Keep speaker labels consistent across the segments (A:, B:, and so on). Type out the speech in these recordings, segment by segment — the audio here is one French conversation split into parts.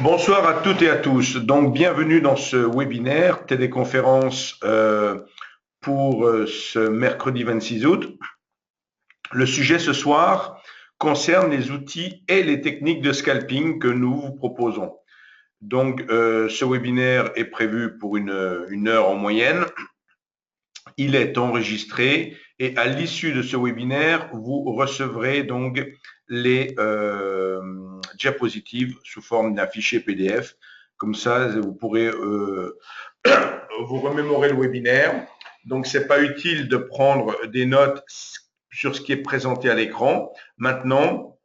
A: Bonsoir à toutes et à tous. Donc, bienvenue dans ce webinaire téléconférence pour ce mercredi 26 août. Le sujet ce soir concerne les outils et les techniques de scalping que nous vous proposons. Donc, ce webinaire est prévu pour une heure en moyenne. Il est enregistré et à l'issue de ce webinaire, vous recevrez donc les diapositives sous forme d'un fichier PDF. Comme ça, vous pourrez vous remémorer le webinaire. Donc, c'est pas utile de prendre des notes sur ce qui est présenté à l'écran. Maintenant,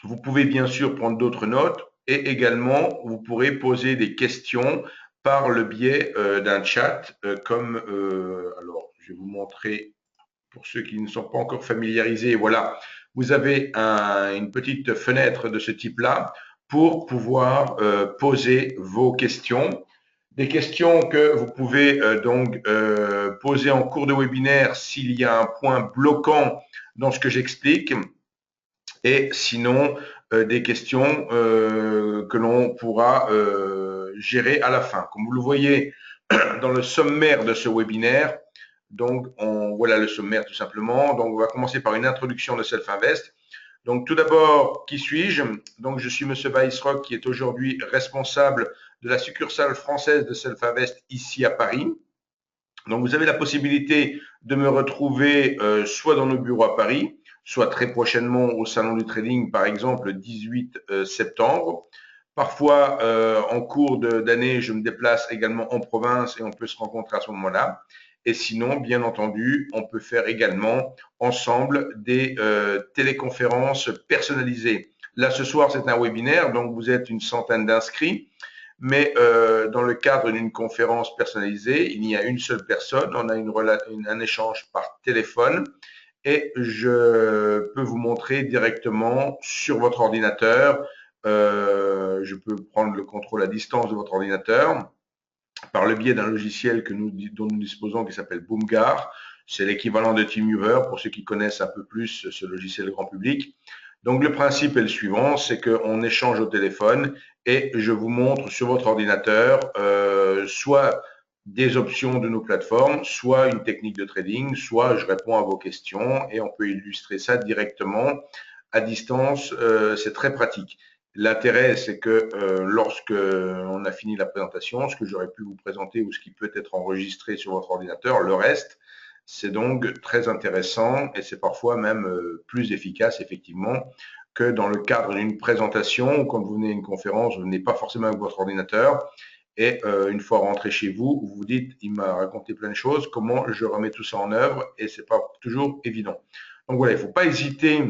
A: vous pouvez bien sûr prendre d'autres notes et également, vous pourrez poser des questions par le biais d'un chat alors, je vais vous montrer pour ceux qui ne sont pas encore familiarisés. Voilà, vous avez une petite fenêtre de ce type-là pour pouvoir poser vos questions. Des questions que vous pouvez poser en cours de webinaire s'il y a un point bloquant dans ce que j'explique. Et sinon, des questions que l'on pourra gérer à la fin. Comme vous le voyez dans le sommaire de ce webinaire, donc voilà le sommaire tout simplement. Donc on va commencer par une introduction de Self-Invest. Donc tout d'abord, qui suis-je? Donc je suis Monsieur Weissrock qui est aujourd'hui responsable de la succursale française de Self-Invest ici à Paris. Donc vous avez la possibilité de me retrouver soit dans nos bureaux à Paris, soit très prochainement au Salon du Trading, par exemple le 18 septembre. Parfois, en cours d'année, je me déplace également en province et on peut se rencontrer à ce moment-là. Et sinon, bien entendu, on peut faire également ensemble des téléconférences personnalisées. Là, ce soir, c'est un webinaire, donc vous êtes une centaine d'inscrits. Mais dans le cadre d'une conférence personnalisée, il y a une seule personne, on a un échange par téléphone et je peux vous montrer directement sur votre ordinateur. Je peux prendre le contrôle à distance de votre ordinateur par le biais d'un logiciel dont nous disposons qui s'appelle Boomgar. C'est l'équivalent de TeamViewer pour ceux qui connaissent un peu plus ce logiciel grand public. Donc le principe est le suivant, c'est qu'on échange au téléphone et je vous montre sur votre ordinateur soit des options de nos plateformes, soit une technique de trading, soit je réponds à vos questions et on peut illustrer ça directement à distance. C'est très pratique. L'intérêt, c'est que lorsque on a fini la présentation, ce que j'aurais pu vous présenter ou ce qui peut être enregistré sur votre ordinateur, le reste, c'est donc très intéressant et c'est parfois même plus efficace, effectivement, que dans le cadre d'une présentation ou quand vous venez à une conférence, vous venez pas forcément avec votre ordinateur et une fois rentré chez vous, vous vous dites, il m'a raconté plein de choses, comment je remets tout ça en œuvre et c'est pas toujours évident. Donc voilà, il ne faut pas hésiter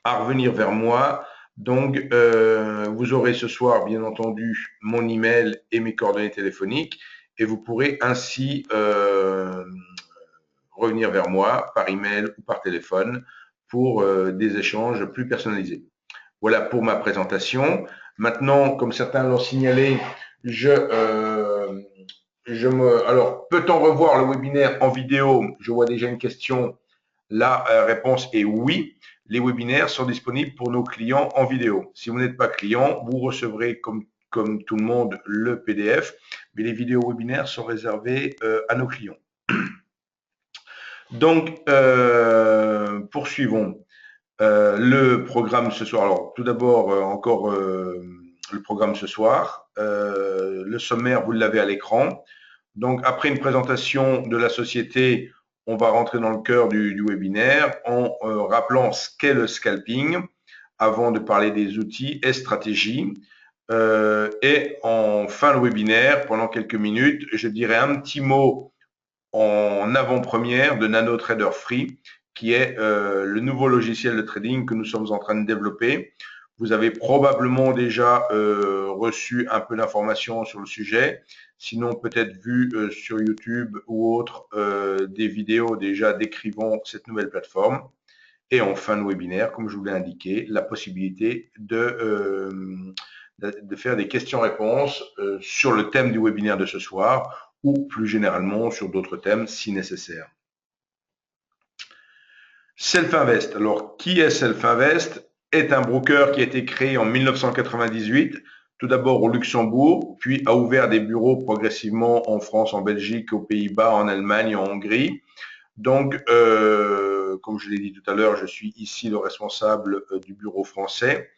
A: à revenir vers moi. Donc, vous aurez ce soir, bien entendu, mon email et mes coordonnées téléphoniques et vous pourrez ainsi revenir vers moi par email ou par téléphone pour des échanges plus personnalisés. Voilà pour ma présentation. Maintenant, comme certains l'ont signalé, alors, peut-on revoir le webinaire en vidéo? Je vois déjà une question. La réponse est oui. Les webinaires sont disponibles pour nos clients en vidéo. Si vous n'êtes pas client, vous recevrez comme tout le monde le PDF, mais les vidéos webinaires sont réservées à nos clients. Donc, poursuivons. Le programme ce soir. Alors, tout d'abord, encore le programme ce soir. Le sommaire, vous l'avez à l'écran. Donc, après une présentation de la société, on va rentrer dans le cœur du webinaire en rappelant ce qu'est le scalping avant de parler des outils et stratégies. Et en fin de webinaire, pendant quelques minutes, je dirai un petit mot en avant-première de NanoTrader Free, qui est le nouveau logiciel de trading que nous sommes en train de développer. Vous avez probablement déjà reçu un peu d'informations sur le sujet, sinon peut-être vu sur YouTube ou autre des vidéos déjà décrivant cette nouvelle plateforme. Et en fin de webinaire, comme je vous l'ai indiqué, la possibilité de faire des questions-réponses sur le thème du webinaire de ce soir ou plus généralement sur d'autres thèmes si nécessaire. Self-Invest. Alors, qui est Self-Invest? Est un broker qui a été créé en 1998 tout d'abord au Luxembourg, puis a ouvert des bureaux progressivement en France, en Belgique, aux Pays-Bas, en Allemagne, en Hongrie. Donc, comme je l'ai dit tout à l'heure, je suis ici le responsable du bureau français.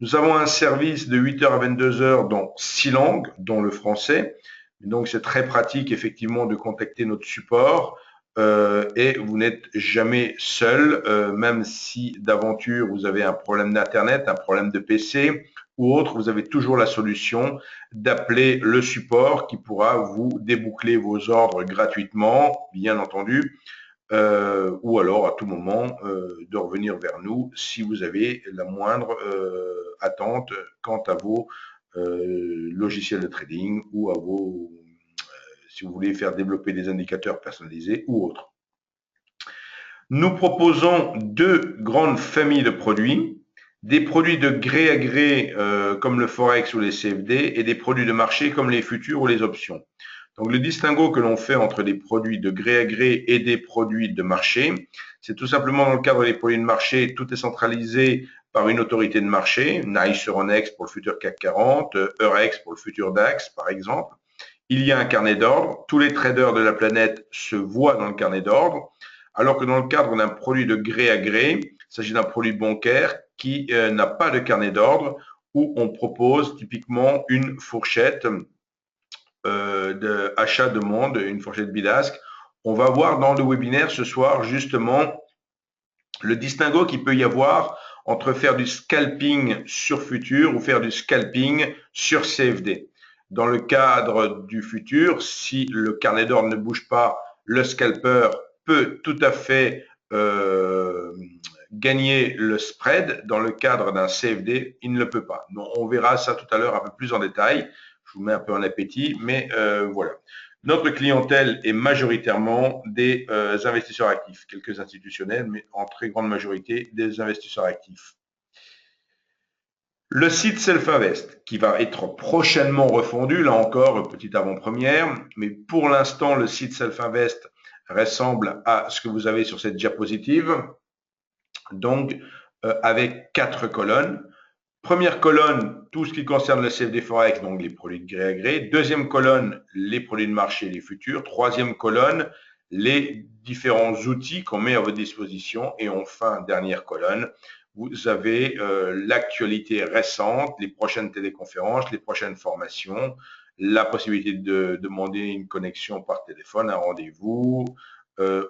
A: Nous avons un service de 8h à 22h dans 6 langues, dont le français. Donc, c'est très pratique, effectivement, de contacter notre support. Et vous n'êtes jamais seul, même si d'aventure vous avez un problème d'Internet, un problème de PC ou autre, vous avez toujours la solution d'appeler le support qui pourra vous déboucler vos ordres gratuitement, bien entendu, ou alors à tout moment de revenir vers nous si vous avez la moindre attente quant à vos logiciels de trading ou à vos, si vous voulez faire développer des indicateurs personnalisés ou autres. Nous proposons deux grandes familles de produits, des produits de gré à gré comme le Forex ou les CFD et des produits de marché comme les futurs ou les options. Donc le distinguo que l'on fait entre des produits de gré à gré et des produits de marché, c'est tout simplement dans le cadre des produits de marché, tout est centralisé par une autorité de marché, NYSE Euronext pour le futur CAC 40, Eurex pour le futur DAX par exemple. Il y a un carnet d'ordre, tous les traders de la planète se voient dans le carnet d'ordre, alors que dans le cadre d'un produit de gré à gré, il s'agit d'un produit bancaire qui n'a pas de carnet d'ordre, où on propose typiquement une fourchette d'achat-demande, une fourchette bidasque. On va voir dans le webinaire ce soir justement le distinguo qu'il peut y avoir entre faire du scalping sur futur ou faire du scalping sur CFD. Dans le cadre du futur, si le carnet d'ordre ne bouge pas, le scalper peut tout à fait gagner le spread. Dans le cadre d'un CFD, il ne le peut pas. Donc, on verra ça tout à l'heure un peu plus en détail. Je vous mets un peu en appétit, mais voilà. Notre clientèle est majoritairement des investisseurs actifs, quelques institutionnels, mais en très grande majorité des investisseurs actifs. Le site Self-Invest, qui va être prochainement refondu, là encore, petite avant-première, mais pour l'instant, le site Self-Invest ressemble à ce que vous avez sur cette diapositive, donc avec 4 colonnes. Première colonne, tout ce qui concerne le CFD Forex, donc les produits de gré à gré. Deuxième colonne, les produits de marché, les futurs. Troisième colonne, les différents outils qu'on met à votre disposition. Et enfin, dernière colonne, vous avez l'actualité récente, les prochaines téléconférences, les prochaines formations, la possibilité de demander une connexion par téléphone, un rendez-vous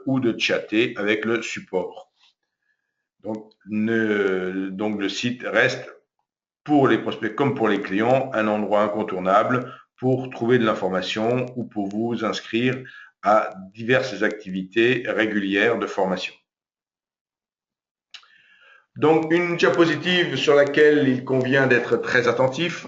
A: ou de chatter avec le support. Donc le site reste pour les prospects comme pour les clients, un endroit incontournable pour trouver de l'information ou pour vous inscrire à diverses activités régulières de formation. Donc, une diapositive sur laquelle il convient d'être très attentif.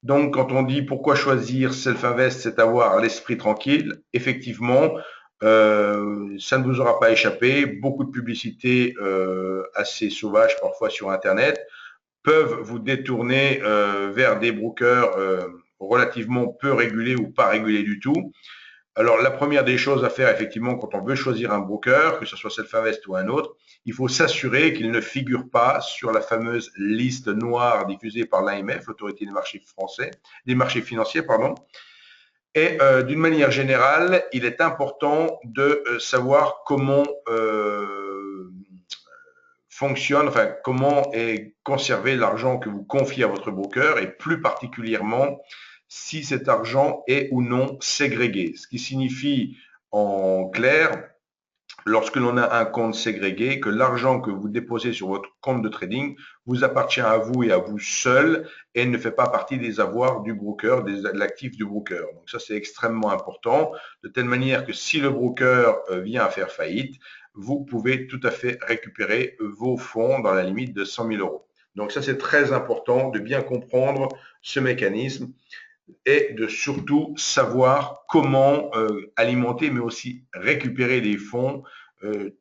A: Donc, quand on dit pourquoi choisir Self-Invest, c'est avoir l'esprit tranquille. Effectivement, ça ne vous aura pas échappé. Beaucoup de publicités assez sauvages parfois sur Internet peuvent vous détourner vers des brokers relativement peu régulés ou pas régulés du tout. Alors, la première des choses à faire, effectivement, quand on veut choisir un broker, que ce soit Self-Invest ou un autre, il faut s'assurer qu'il ne figure pas sur la fameuse liste noire diffusée par l'AMF, l'autorité des marchés français, des marchés financiers, pardon. Et d'une manière générale, il est important de savoir comment fonctionne, enfin comment est conservé l'argent que vous confiez à votre broker et plus particulièrement si cet argent est ou non ségrégué. Ce qui signifie en clair, lorsque l'on a un compte ségrégué, que l'argent que vous déposez sur votre compte de trading vous appartient à vous et à vous seul et ne fait pas partie des avoirs du broker, de l'actif du broker. Donc ça, c'est extrêmement important, de telle manière que si le broker vient à faire faillite, vous pouvez tout à fait récupérer vos fonds dans la limite de 100 000 euros. Donc ça, c'est très important de bien comprendre ce mécanisme et de surtout savoir comment alimenter, mais aussi récupérer les fonds.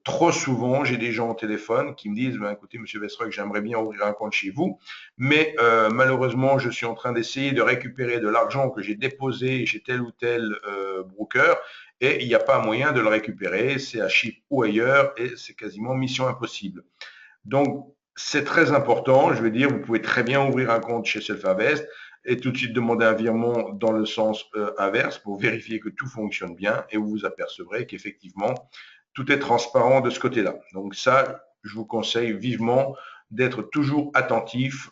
A: Trop souvent, j'ai des gens au téléphone qui me disent ben, écoutez, Monsieur Vesrock, j'aimerais bien ouvrir un compte chez vous, mais malheureusement, je suis en train d'essayer de récupérer de l'argent que j'ai déposé chez tel ou tel broker et il n'y a pas moyen de le récupérer, c'est à Chypre ou ailleurs et c'est quasiment mission impossible. Donc, c'est très important, je veux dire, vous pouvez très bien ouvrir un compte chez Self-Invest et tout de suite demander un virement dans le sens inverse pour vérifier que tout fonctionne bien et vous vous apercevrez qu'effectivement, tout est transparent de ce côté-là. Donc ça, je vous conseille vivement d'être toujours attentif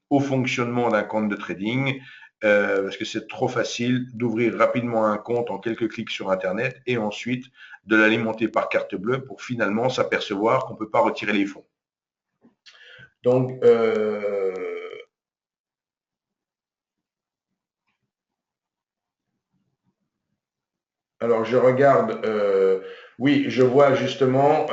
A: au fonctionnement d'un compte de trading parce que c'est trop facile d'ouvrir rapidement un compte en quelques clics sur Internet et ensuite de l'alimenter par carte bleue pour finalement s'apercevoir qu'on ne peut pas retirer les fonds. Donc, alors je regarde, oui, je vois justement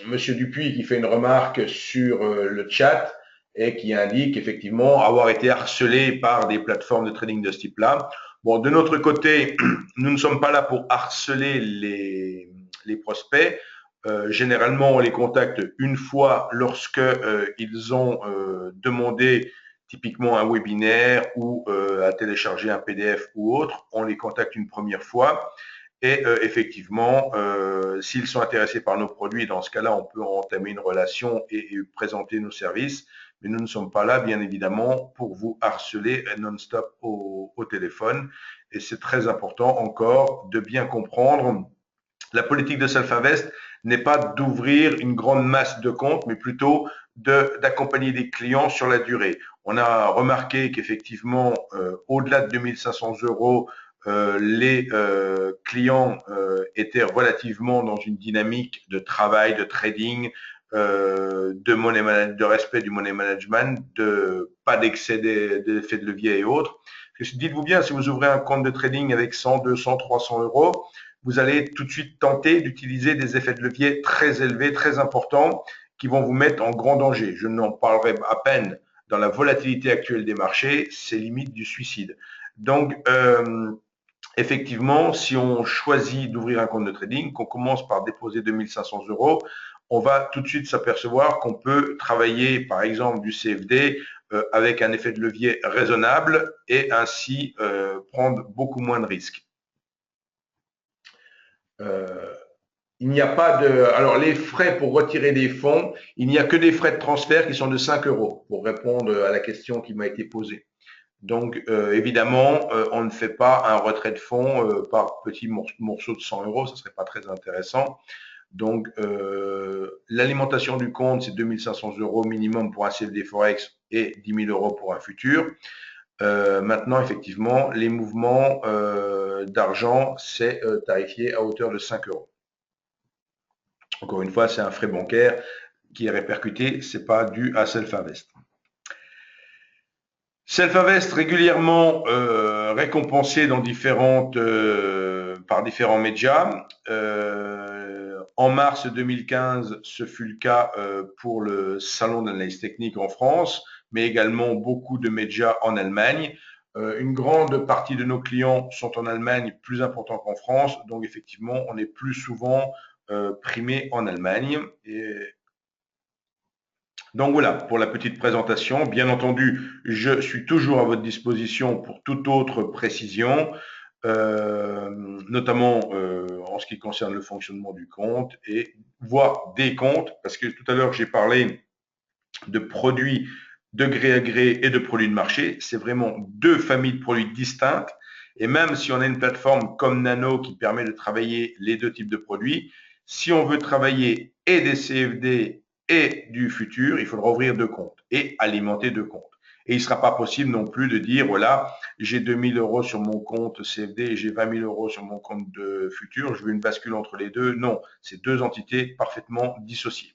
A: Monsieur Dupuis qui fait une remarque sur le chat et qui indique effectivement avoir été harcelé par des plateformes de trading de ce type-là. Bon, de notre côté, nous ne sommes pas là pour harceler les prospects. Généralement, on les contacte une fois lorsque ils ont demandé typiquement un webinaire ou à télécharger un PDF ou autre. On les contacte une première fois et effectivement, s'ils sont intéressés par nos produits, dans ce cas-là, on peut entamer une relation et présenter nos services. Mais nous ne sommes pas là, bien évidemment, pour vous harceler non-stop au téléphone. Et c'est très important encore de bien comprendre. La politique de Self-Invest n'est pas d'ouvrir une grande masse de comptes, mais plutôt d'accompagner des clients sur la durée. On a remarqué qu'effectivement, au-delà de 2500 euros, les clients étaient relativement dans une dynamique de travail, de trading, de respect du money management, de pas d'excès d'effets de levier et autres. Dites-vous bien, si vous ouvrez un compte de trading avec 100, 200, 300 euros, vous allez tout de suite tenter d'utiliser des effets de levier très élevés, très importants, qui vont vous mettre en grand danger. Je n'en parlerai à peine dans la volatilité actuelle des marchés, c'est limite du suicide. Donc, effectivement, si on choisit d'ouvrir un compte de trading, qu'on commence par déposer 2500 euros, on va tout de suite s'apercevoir qu'on peut travailler, par exemple, du CFD avec un effet de levier raisonnable et ainsi prendre beaucoup moins de risques. Il n'y a pas de. Alors, les frais pour retirer des fonds, il n'y a que des frais de transfert qui sont de 5 euros pour répondre à la question qui m'a été posée. Donc, évidemment, on ne fait pas un retrait de fonds par petits morceaux de 100 euros, ce ne serait pas très intéressant. Donc, l'alimentation du compte, c'est 2500 euros minimum pour un CFD Forex et 10 000 euros pour un futur. Maintenant, effectivement, les mouvements d'argent, c'est tarifié à hauteur de 5 euros. Encore une fois, c'est un frais bancaire qui est répercuté, ce n'est pas dû à Self-Invest. Self-Invest régulièrement récompensé dans par différents médias. En mars 2015, ce fut le cas pour le Salon d'analyse technique en France, mais également beaucoup de médias en Allemagne. Une grande partie de nos clients sont en Allemagne, plus important qu'en France, donc effectivement, on est plus souvent primé en Allemagne. Donc voilà, pour la petite présentation. Bien entendu, je suis toujours à votre disposition pour toute autre précision, notamment en ce qui concerne le fonctionnement du compte et voire des comptes, parce que tout à l'heure j'ai parlé de produits de gré à gré et de produits de marché. C'est vraiment deux familles de produits distinctes. Et même si on a une plateforme comme Nano qui permet de travailler les deux types de produits, si on veut travailler et des CFD et du futur, il faudra ouvrir deux comptes et alimenter deux comptes. Et il ne sera pas possible non plus de dire, voilà, j'ai 2000 euros sur mon compte CFD et j'ai 20 000 euros sur mon compte de futur, je veux une bascule entre les deux. Non, c'est deux entités parfaitement dissociées.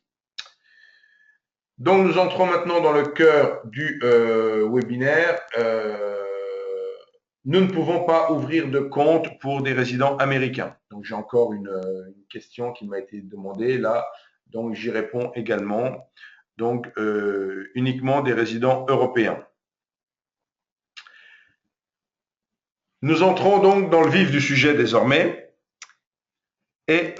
A: Donc, nous entrons maintenant dans le cœur du webinaire. Nous ne pouvons pas ouvrir de compte pour des résidents américains. Donc, j'ai encore une question qui m'a été demandée là. Donc, j'y réponds également. Donc, uniquement des résidents européens. Nous entrons donc dans le vif du sujet désormais. Et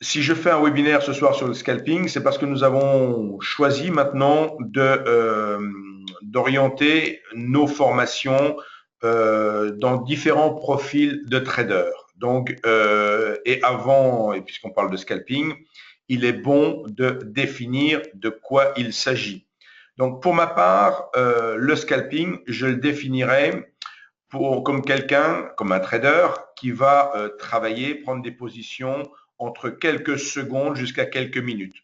A: si je fais un webinaire ce soir sur le scalping, c'est parce que nous avons choisi maintenant d'orienter nos formations dans différents profils de traders. Donc, et puisqu'on parle de scalping, il est bon de définir de quoi il s'agit. Donc, pour ma part, le scalping, je le définirais comme quelqu'un, comme un trader, qui va travailler, prendre des positions entre quelques secondes jusqu'à quelques minutes.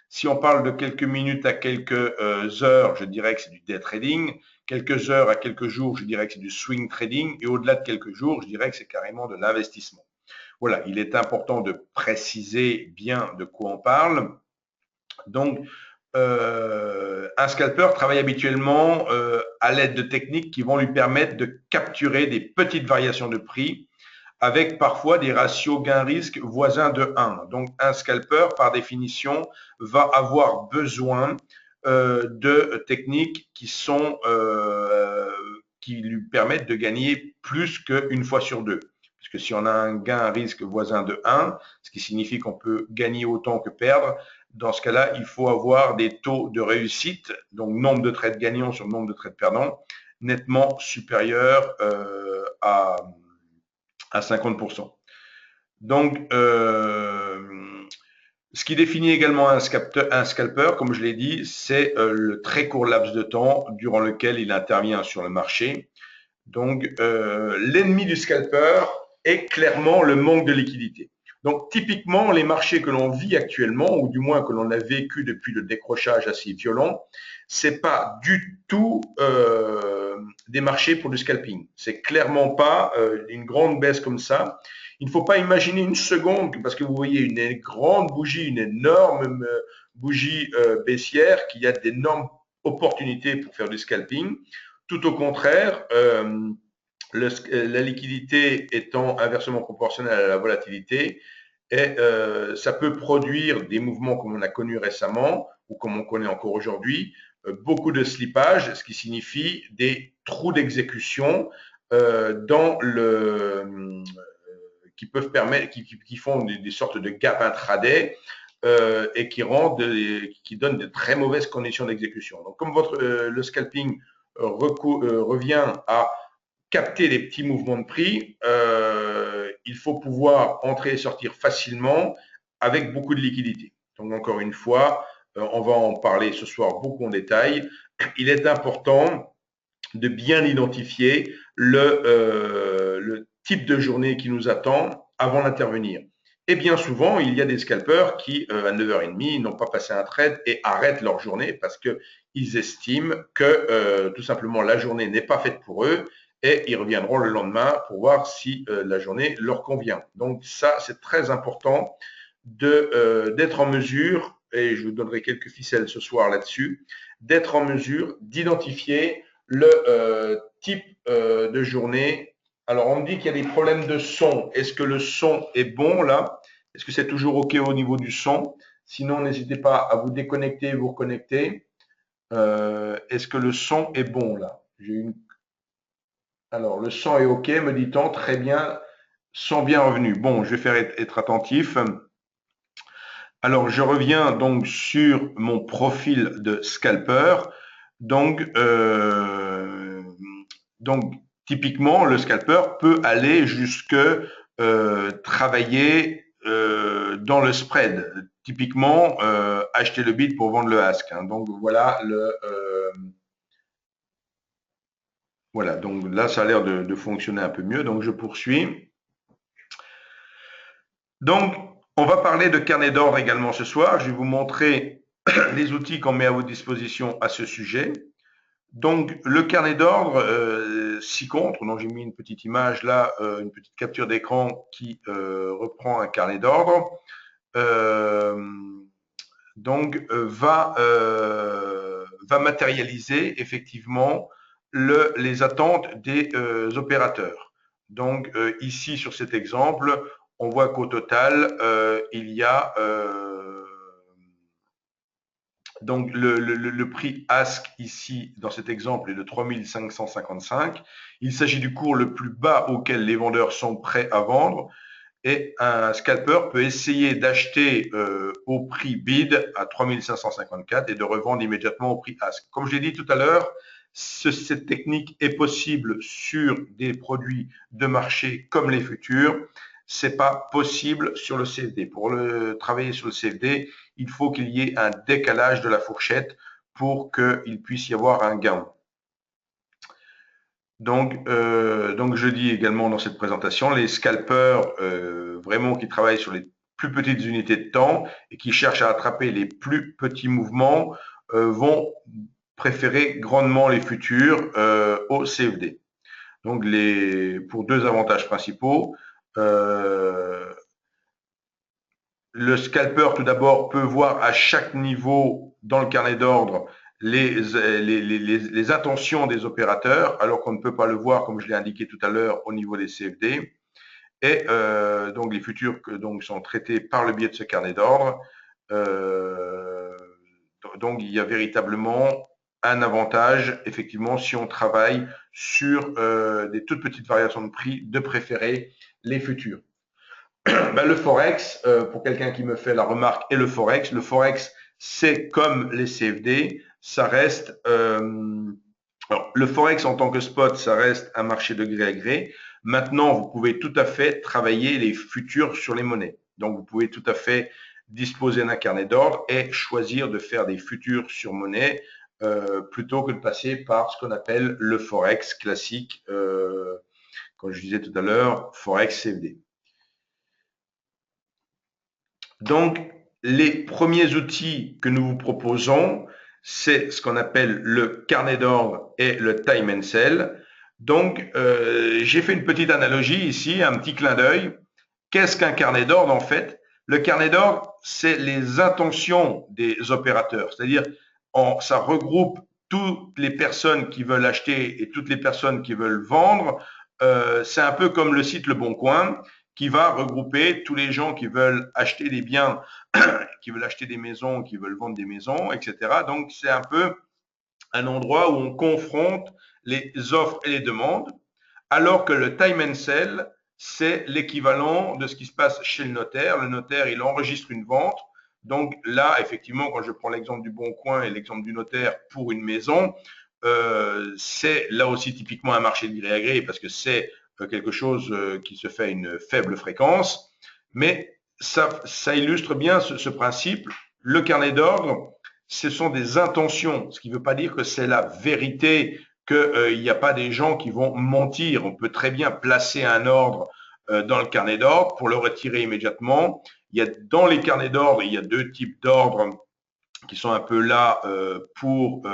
A: Si on parle de quelques minutes à quelques heures, je dirais que c'est du day trading. Quelques heures à quelques jours, je dirais que c'est du swing trading. Et au-delà de quelques jours, je dirais que c'est carrément de l'investissement. Voilà, il est important de préciser bien de quoi on parle. Donc, un scalper travaille habituellement à l'aide de techniques qui vont lui permettre de capturer des petites variations de prix avec parfois des ratios gain-risque voisins de 1. Donc, un scalper, par définition, va avoir besoin de techniques qui lui permettent de gagner plus qu'une fois sur deux. Puisque si on a un gain-risque voisin de 1, ce qui signifie qu'on peut gagner autant que perdre, dans ce cas-là, il faut avoir des taux de réussite, donc nombre de trades gagnants sur nombre de trades perdants, nettement supérieurs à 50%. Donc, ce qui définit également un scalper, comme je l'ai dit, c'est le très court laps de temps durant lequel il intervient sur le marché. Donc, l'ennemi du scalper est clairement le manque de liquidité. Donc, typiquement, les marchés que l'on vit actuellement, ou du moins que l'on a vécu depuis le décrochage assez violent, c'est pas du tout des marchés pour du scalping. C'est clairement pas une grande baisse comme ça. Il ne faut pas imaginer une seconde, parce que vous voyez une grande bougie, une énorme bougie baissière, qu'il y a d'énormes opportunités pour faire du scalping. Tout au contraire, la liquidité étant inversement proportionnelle à la volatilité, et ça peut produire des mouvements comme on a connu récemment ou comme on connaît encore aujourd'hui, beaucoup de slippage, ce qui signifie des trous d'exécution qui peuvent permettre, qui font des sortes de gap intraday et qui donnent de très mauvaises conditions d'exécution. Donc, comme le scalping revient à capter les petits mouvements de prix, il faut pouvoir entrer et sortir facilement avec beaucoup de liquidité. Donc, encore une fois, on va en parler ce soir beaucoup en détail. Il est important de bien identifier le type de journée qui nous attend avant d'intervenir. Et bien souvent, il y a des scalpers qui, à 9h30, n'ont pas passé un trade et arrêtent leur journée parce qu'ils estiment que tout simplement la journée n'est pas faite pour eux et ils reviendront le lendemain pour voir si la journée leur convient. Donc ça, c'est très important d'être en mesure, et je vous donnerai quelques ficelles ce soir là-dessus, d'être en mesure d'identifier le type de journée. Alors, on me dit qu'il y a des problèmes de son. Est-ce que le son est bon là? Est-ce que c'est toujours OK au niveau du son? Sinon, n'hésitez pas à vous déconnecter et vous reconnecter. Est-ce que le son est bon là? Alors, le son est OK, me dit-on. Très bien. Son bien revenu. Bon, je vais faire être attentif. Alors, je reviens donc sur mon profil de scalper. Donc, typiquement, le scalper peut aller jusque travailler dans le spread. Typiquement, acheter le bid pour vendre le ask. Hein. Donc, voilà, donc là, ça a l'air de fonctionner un peu mieux. Donc, je poursuis. Donc, on va parler de carnet d'ordre également ce soir. Je vais vous montrer les outils qu'on met à votre disposition à ce sujet. Donc, le carnet d'ordre ci-contre, donc j'ai mis une petite image là, une petite capture d'écran qui reprend un carnet d'ordre, va matérialiser effectivement les attentes des opérateurs. Donc, ici, sur cet exemple, on voit qu'au total, il y a donc le prix ask ici, dans cet exemple, est de 3555. Il s'agit du cours le plus bas auquel les vendeurs sont prêts à vendre. Et un scalper peut essayer d'acheter au prix bid à 3554 et de revendre immédiatement au prix ask. Comme je l'ai dit tout à l'heure, cette technique est possible sur des produits de marché comme les futurs. C'est pas possible sur le CFD. Pour travailler sur le CFD, il faut qu'il y ait un décalage de la fourchette pour qu'il puisse y avoir un gain. Donc, je dis également dans cette présentation, les scalpeurs vraiment qui travaillent sur les plus petites unités de temps et qui cherchent à attraper les plus petits mouvements vont préférer grandement les futurs au CFD. Donc, pour deux avantages principaux, le scalper, tout d'abord, peut voir à chaque niveau dans le carnet d'ordre les intentions des opérateurs, alors qu'on ne peut pas le voir, comme je l'ai indiqué tout à l'heure, au niveau des CFD. Et donc, les futurs sont traités par le biais de ce carnet d'ordre. Donc, il y a véritablement un avantage, effectivement, si on travaille sur des toutes petites variations de prix, de préférer les futurs. Ben, le Forex, pour quelqu'un qui me fait la remarque, et le Forex, c'est comme les CFD, ça reste. Alors, le Forex en tant que spot, ça reste un marché de gré à gré. Maintenant, vous pouvez tout à fait travailler les futurs sur les monnaies. Donc, vous pouvez tout à fait disposer d'un carnet d'ordre et choisir de faire des futurs sur monnaie plutôt que de passer par ce qu'on appelle le Forex classique, comme je disais tout à l'heure, Forex CFD. Donc, les premiers outils que nous vous proposons, c'est ce qu'on appelle le carnet d'ordre et le time and sell. Donc, j'ai fait une petite analogie ici, un petit clin d'œil. Qu'est-ce qu'un carnet d'ordre en fait? Le carnet d'ordre, c'est les intentions des opérateurs, c'est-à-dire ça regroupe toutes les personnes qui veulent acheter et toutes les personnes qui veulent vendre. C'est un peu comme le site Le Bon Coin qui va regrouper tous les gens qui veulent acheter des biens, qui veulent acheter des maisons, qui veulent vendre des maisons, etc. Donc, c'est un peu un endroit où on confronte les offres et les demandes, alors que le time and sell, c'est l'équivalent de ce qui se passe chez le notaire. Le notaire, il enregistre une vente. Donc là, effectivement, quand je prends l'exemple du Bon Coin et l'exemple du notaire pour une maison, c'est là aussi typiquement un marché de gré à gré parce que c'est quelque chose qui se fait à une faible fréquence. Mais ça illustre bien ce principe. Le carnet d'ordre, ce sont des intentions, ce qui ne veut pas dire que c'est la vérité, qu'il n'y a pas des gens qui vont mentir. On peut très bien placer un ordre dans le carnet d'ordre pour le retirer immédiatement. Dans les carnets d'ordre, il y a deux types d'ordres qui sont un peu là pour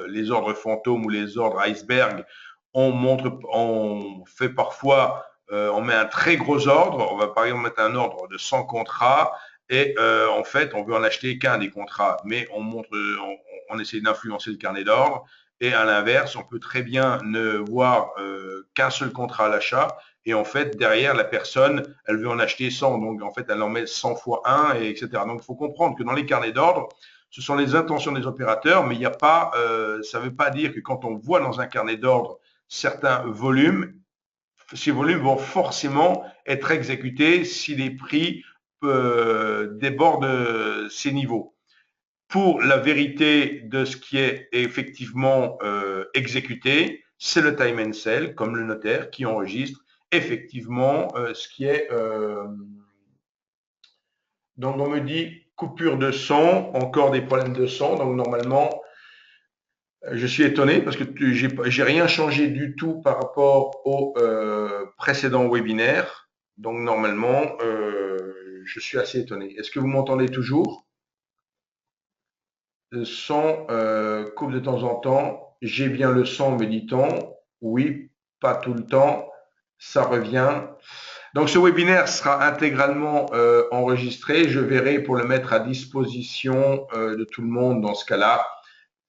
A: les ordres fantômes ou les ordres iceberg. On fait parfois, on met un très gros ordre. On va par exemple mettre un ordre de 100 contrats et en fait, on veut en acheter qu'un des contrats, mais on essaie d'influencer le carnet d'ordre. Et à l'inverse, on peut très bien ne voir qu'un seul contrat à l'achat. Et en fait, derrière, la personne, elle veut en acheter 100. Donc, en fait, elle en met 100 fois 1, et etc. Donc, il faut comprendre que dans les carnets d'ordre, ce sont les intentions des opérateurs, mais il n'y a pas, ça ne veut pas dire que quand on voit dans un carnet d'ordre certains volumes, ces volumes vont forcément être exécutés si les prix débordent ces niveaux. Pour la vérité de ce qui est effectivement exécuté, c'est le time and sell, comme le notaire, qui enregistre effectivement ce qui est. Donc on me dit coupure de son, encore des problèmes de son. Donc normalement, je suis étonné parce que j'ai rien changé du tout par rapport au précédent webinaire. Donc normalement, je suis assez étonné. Est-ce que vous m'entendez toujours? Le son coupe de temps en temps. J'ai bien le son, me dit-on. Oui, pas tout le temps. Ça revient. Donc ce webinaire sera intégralement enregistré. Je verrai pour le mettre à disposition de tout le monde dans ce cas-là,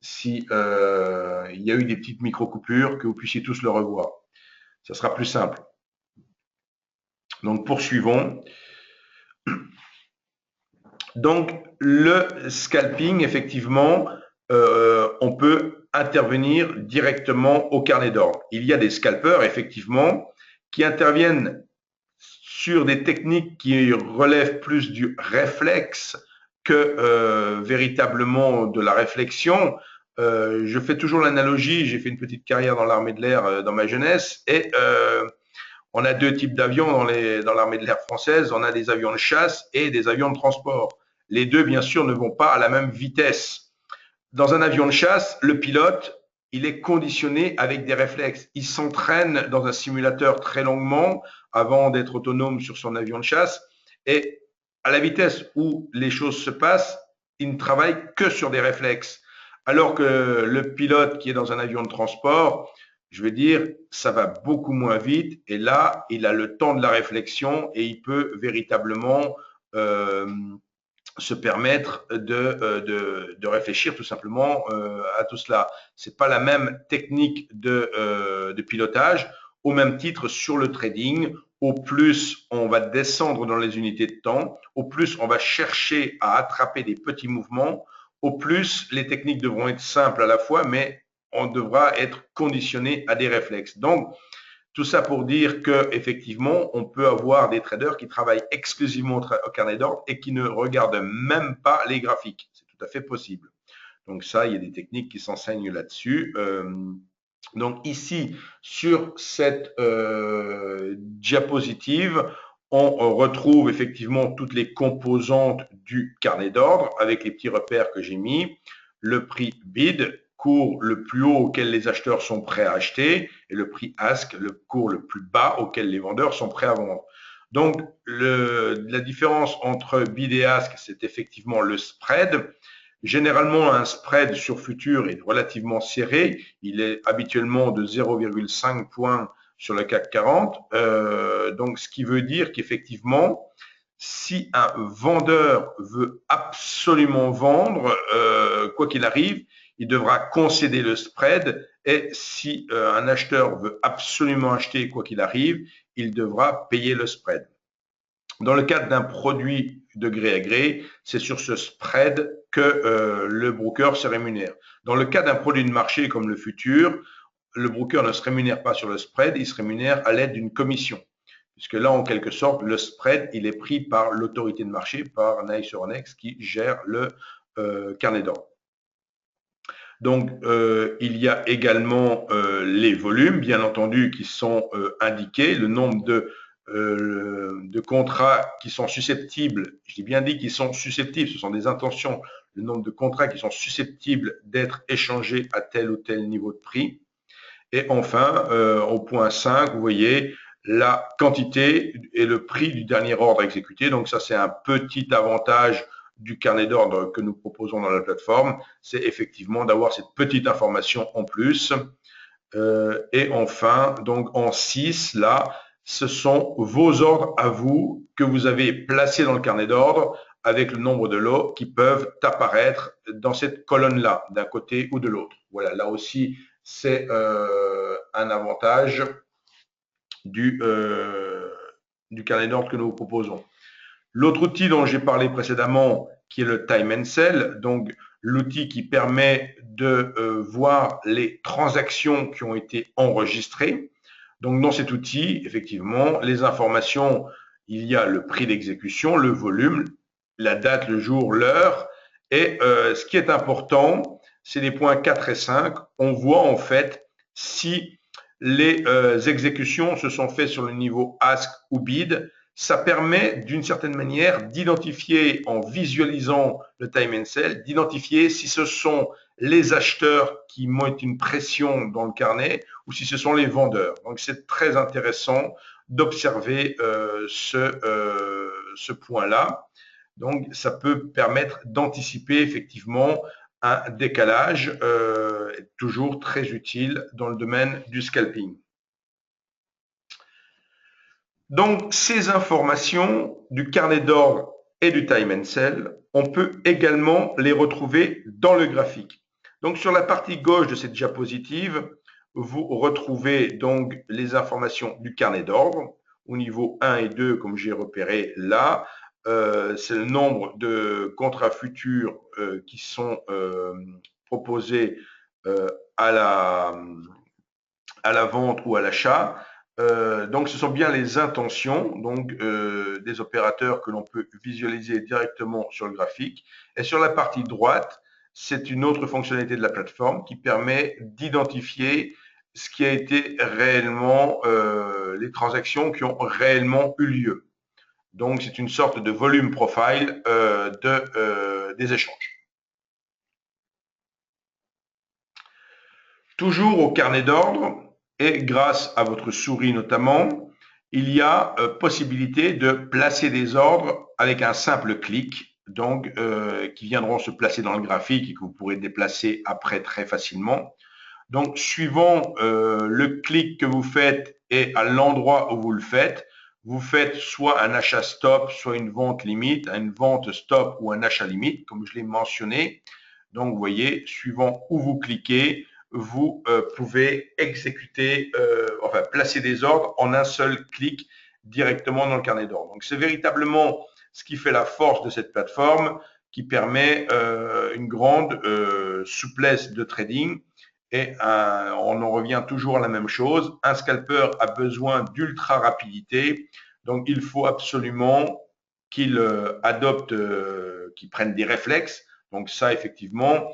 A: si il y a eu des petites micro-coupures, que vous puissiez tous le revoir. Ça sera plus simple. Donc poursuivons. Donc le scalping, effectivement, on peut intervenir directement au carnet d'ordre. Il y a des scalpeurs, effectivement, qui interviennent sur des techniques qui relèvent plus du réflexe que véritablement de la réflexion. Je fais toujours l'analogie, j'ai fait une petite carrière dans l'armée de l'air dans ma jeunesse et on a deux types d'avions dans l'armée de l'air française. On a des avions de chasse et des avions de transport. Les deux, bien sûr, ne vont pas à la même vitesse. Dans un avion de chasse, le pilote, il est conditionné avec des réflexes. Il s'entraîne dans un simulateur très longuement avant d'être autonome sur son avion de chasse. Et à la vitesse où les choses se passent, il ne travaille que sur des réflexes. Alors que le pilote qui est dans un avion de transport, je veux dire, ça va beaucoup moins vite. Et là, il a le temps de la réflexion et il peut véritablement euh, se permettre de réfléchir tout simplement à tout cela. C'est pas la même technique de pilotage. Au même titre, sur le trading, au plus on va descendre dans les unités de temps, au plus on va chercher à attraper des petits mouvements, au plus les techniques devront être simples à la fois, mais on devra être conditionné à des réflexes. Donc, tout ça pour dire que effectivement, on peut avoir des traders qui travaillent exclusivement au carnet d'ordre et qui ne regardent même pas les graphiques. C'est tout à fait possible. Donc ça, il y a des techniques qui s'enseignent là-dessus. Donc ici, sur cette diapositive, on retrouve effectivement toutes les composantes du carnet d'ordre avec les petits repères que j'ai mis. Le prix bid, cours le plus haut auquel les acheteurs sont prêts à acheter, et le prix ask, le cours le plus bas auquel les vendeurs sont prêts à vendre. Donc, la différence entre bid et ask, c'est effectivement le spread. Généralement, un spread sur futur est relativement serré. Il est habituellement de 0,5 points sur le CAC 40. Donc, ce qui veut dire qu'effectivement, si un vendeur veut absolument vendre, quoi qu'il arrive, il devra concéder le spread. Et si un acheteur veut absolument acheter, quoi qu'il arrive, il devra payer le spread. Dans le cadre d'un produit de gré à gré, c'est sur ce spread que le broker se rémunère. Dans le cas d'un produit de marché comme le futur, le broker ne se rémunère pas sur le spread, il se rémunère à l'aide d'une commission. Puisque là, en quelque sorte, le spread, il est pris par l'autorité de marché, par NYSE Euronext, qui gère le carnet d'ordre. Donc, il y a également les volumes, bien entendu, qui sont indiqués, le nombre de contrats qui sont susceptibles, j'ai bien dit qu'ils sont susceptibles, ce sont des intentions, le nombre de contrats qui sont susceptibles d'être échangés à tel ou tel niveau de prix. Et enfin, au point 5, vous voyez la quantité et le prix du dernier ordre exécuté. Donc ça, c'est un petit avantage du carnet d'ordre que nous proposons dans la plateforme, c'est effectivement d'avoir cette petite information en plus. Et enfin, donc en 6, là, ce sont vos ordres à vous que vous avez placés dans le carnet d'ordre avec le nombre de lots qui peuvent apparaître dans cette colonne-là, d'un côté ou de l'autre. Voilà, là aussi, c'est un avantage du carnet d'ordre que nous vous proposons. L'autre outil dont j'ai parlé précédemment, qui est le Time and Sell, donc l'outil qui permet de voir les transactions qui ont été enregistrées. Donc dans cet outil, effectivement, les informations, il y a le prix d'exécution, le volume, la date, le jour, l'heure. Et ce qui est important, c'est les points 4 et 5. On voit en fait si les exécutions se sont faites sur le niveau ask ou bid. Ça permet d'une certaine manière d'identifier, en visualisant le time and sell, d'identifier si ce sont les acheteurs qui mettent une pression dans le carnet ou si ce sont les vendeurs. Donc c'est très intéressant d'observer ce point-là. Donc ça peut permettre d'anticiper effectivement un décalage toujours très utile dans le domaine du scalping. Donc, ces informations du carnet d'ordre et du time and sell, on peut également les retrouver dans le graphique. Donc, sur la partie gauche de cette diapositive, vous retrouvez donc les informations du carnet d'ordre au niveau 1 et 2, comme j'ai repéré là. C'est le nombre de contrats futurs qui sont proposés à la vente ou à l'achat. Donc, ce sont bien les intentions des opérateurs que l'on peut visualiser directement sur le graphique. Et sur la partie droite, c'est une autre fonctionnalité de la plateforme qui permet d'identifier ce qui a été réellement, les transactions qui ont réellement eu lieu. Donc, c'est une sorte de volume profile des échanges. Toujours au carnet d'ordre et grâce à votre souris notamment, il y a possibilité de placer des ordres avec un simple clic, donc qui viendront se placer dans le graphique et que vous pourrez déplacer après très facilement. Donc, suivant le clic que vous faites et à l'endroit où vous faites soit un achat stop, soit une vente limite, une vente stop ou un achat limite, comme je l'ai mentionné. Donc, vous voyez, suivant où vous cliquez, vous pouvez exécuter, enfin placer des ordres en un seul clic directement dans le carnet d'ordre. Donc, c'est véritablement ce qui fait la force de cette plateforme, qui permet une grande souplesse de trading. Et on en revient toujours à la même chose. Un scalper a besoin d'ultra rapidité, donc il faut absolument qu'il adopte, qu'il prenne des réflexes. Donc ça, effectivement,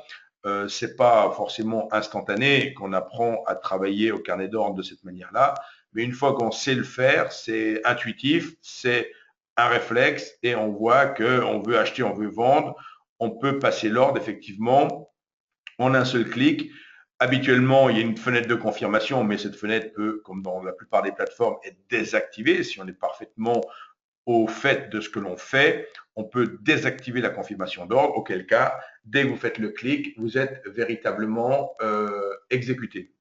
A: c'est pas forcément instantané qu'on apprend à travailler au carnet d'ordre de cette manière-là, mais une fois qu'on sait le faire, c'est intuitif, c'est un réflexe et on voit que on veut acheter, on veut vendre, on peut passer l'ordre effectivement en un seul clic. Habituellement, il y a une fenêtre de confirmation, mais cette fenêtre peut, comme dans la plupart des plateformes, être désactivée. Si on est parfaitement au fait de ce que l'on fait, on peut désactiver la confirmation d'ordre, auquel cas, dès que vous faites le clic, vous êtes véritablement exécuté.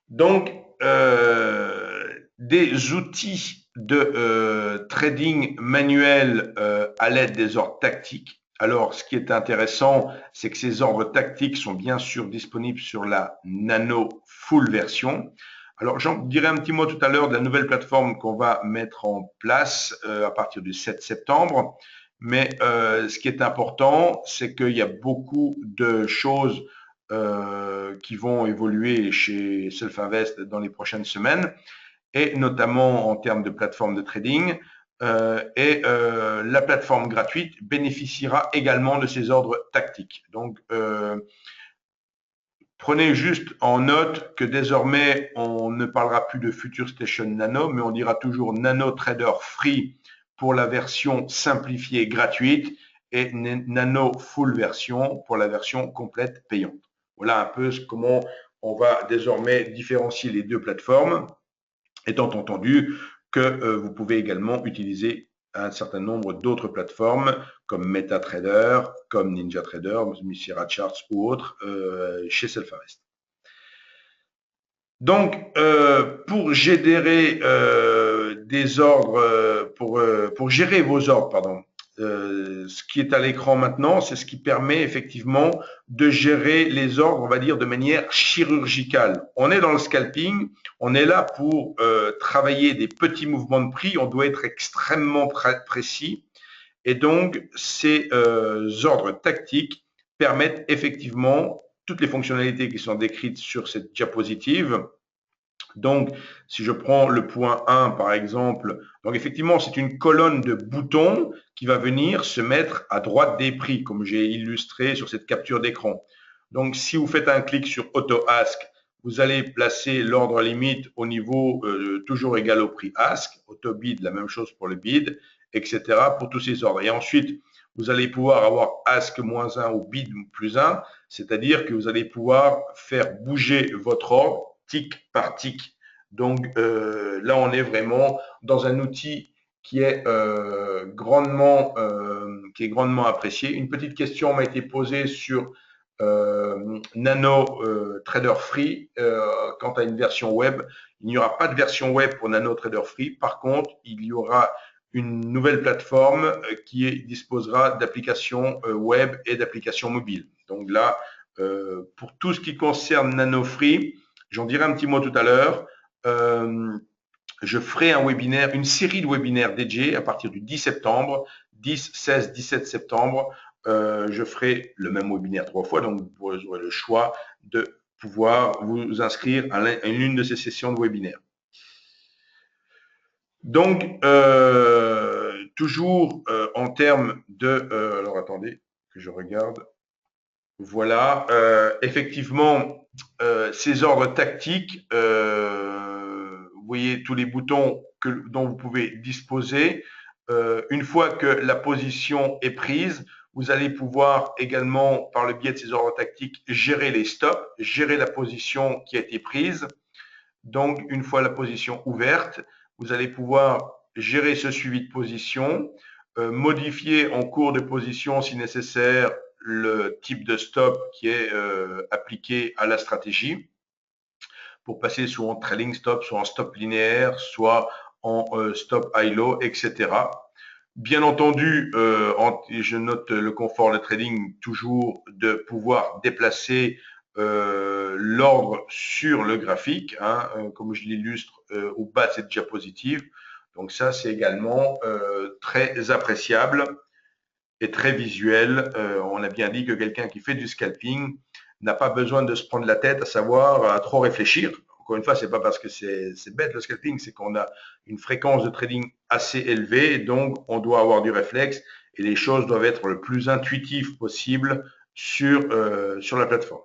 A: Donc, des outils de trading manuel à l'aide des ordres tactiques. Alors, ce qui est intéressant, c'est que ces ordres tactiques sont bien sûr disponibles sur la Nano Full version. Alors, j'en dirai un petit mot tout à l'heure de la nouvelle plateforme qu'on va mettre en place à partir du 7 septembre. Mais ce qui est important, c'est qu'il y a beaucoup de choses qui vont évoluer chez Self-Invest dans les prochaines semaines, et notamment en termes de plateforme de trading. La plateforme gratuite bénéficiera également de ces ordres tactiques. Donc, prenez juste en note que désormais, on ne parlera plus de Future Station Nano, mais on dira toujours Nano Trader Free pour la version simplifiée gratuite et Nano Full version pour la version complète payante. Voilà un peu comment on va désormais différencier les deux plateformes, étant entendu que vous pouvez également utiliser un certain nombre d'autres plateformes comme MetaTrader, comme NinjaTrader, Messira Charts ou autres chez Self-Invest. Donc, pour gérer des ordres, pour gérer vos ordres, pardon, ce qui est à l'écran maintenant, c'est ce qui permet effectivement de gérer les ordres, on va dire, de manière chirurgicale. On est dans le scalping, on est là pour travailler des petits mouvements de prix, on doit être extrêmement précis. Et donc, ces ordres tactiques permettent effectivement toutes les fonctionnalités qui sont décrites sur cette diapositive. Donc, si je prends le point 1 par exemple, donc effectivement, c'est une colonne de boutons qui va venir se mettre à droite des prix, comme j'ai illustré sur cette capture d'écran. Donc, si vous faites un clic sur Auto Ask, vous allez placer l'ordre limite au niveau toujours égal au prix Ask, Auto Bid, la même chose pour le bid, etc. pour tous ces ordres. Et ensuite, vous allez pouvoir avoir Ask moins 1 ou Bid plus 1, c'est-à-dire que vous allez pouvoir faire bouger votre ordre tic par tic. Donc là, on est vraiment dans un outil qui est grandement apprécié. Une petite question m'a été posée sur Nano Trader Free quant à une version web. Il n'y aura pas de version web pour Nano Trader Free. Par contre, il y aura une nouvelle plateforme qui disposera d'applications web et d'applications mobiles. Donc là, pour tout ce qui concerne Nano Free, j'en dirai un petit mot tout à l'heure. Je ferai un webinaire, une série de webinaires dédiés à partir du 10 septembre, 10, 16, 17 septembre. Je ferai le même webinaire 3 fois, donc vous aurez le choix de pouvoir vous inscrire à l'une de ces sessions de webinaire. Donc, toujours en termes de... alors, attendez que je regarde. Voilà, effectivement, ces ordres tactiques, vous voyez tous les boutons dont vous pouvez disposer. Une fois que la position est prise, Vous allez pouvoir également, par le biais de ces ordres tactiques, gérer les stops, gérer la position qui a été prise. Donc, une fois la position ouverte, vous allez pouvoir gérer ce suivi de position, modifier en cours de position, si nécessaire, le type de stop qui est appliqué à la stratégie pour passer soit en trailing stop, soit en stop linéaire, soit en stop high-low, etc. Bien entendu, je note le confort de trading toujours de pouvoir déplacer l'ordre sur le graphique, hein, comme je l'illustre au bas de cette diapositive. Donc ça, c'est également très appréciable et très visuel. On a bien dit que quelqu'un qui fait du scalping n'a pas besoin de se prendre la tête à savoir, à trop réfléchir. Encore une fois, c'est pas parce que c'est bête le scalping, c'est qu'on a une fréquence de trading assez élevée, donc on doit avoir du réflexe et les choses doivent être le plus intuitives possible sur la plateforme.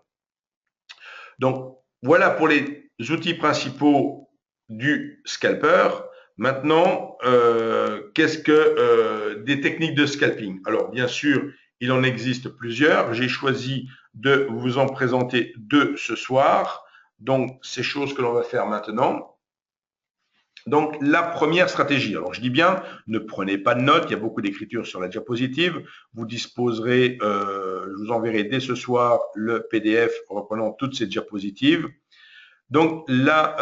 A: Donc voilà pour les outils principaux du scalper. Maintenant, qu'est-ce que des techniques de scalping? Alors bien sûr, il en existe plusieurs. J'ai choisi de vous en présenter deux ce soir. Donc, ces choses que l'on va faire maintenant. Donc, la première stratégie. Alors, je dis bien, ne prenez pas de notes. Il y a beaucoup d'écriture sur la diapositive. Vous disposerez, je vous enverrai dès ce soir le PDF reprenant toutes ces diapositives. Donc là,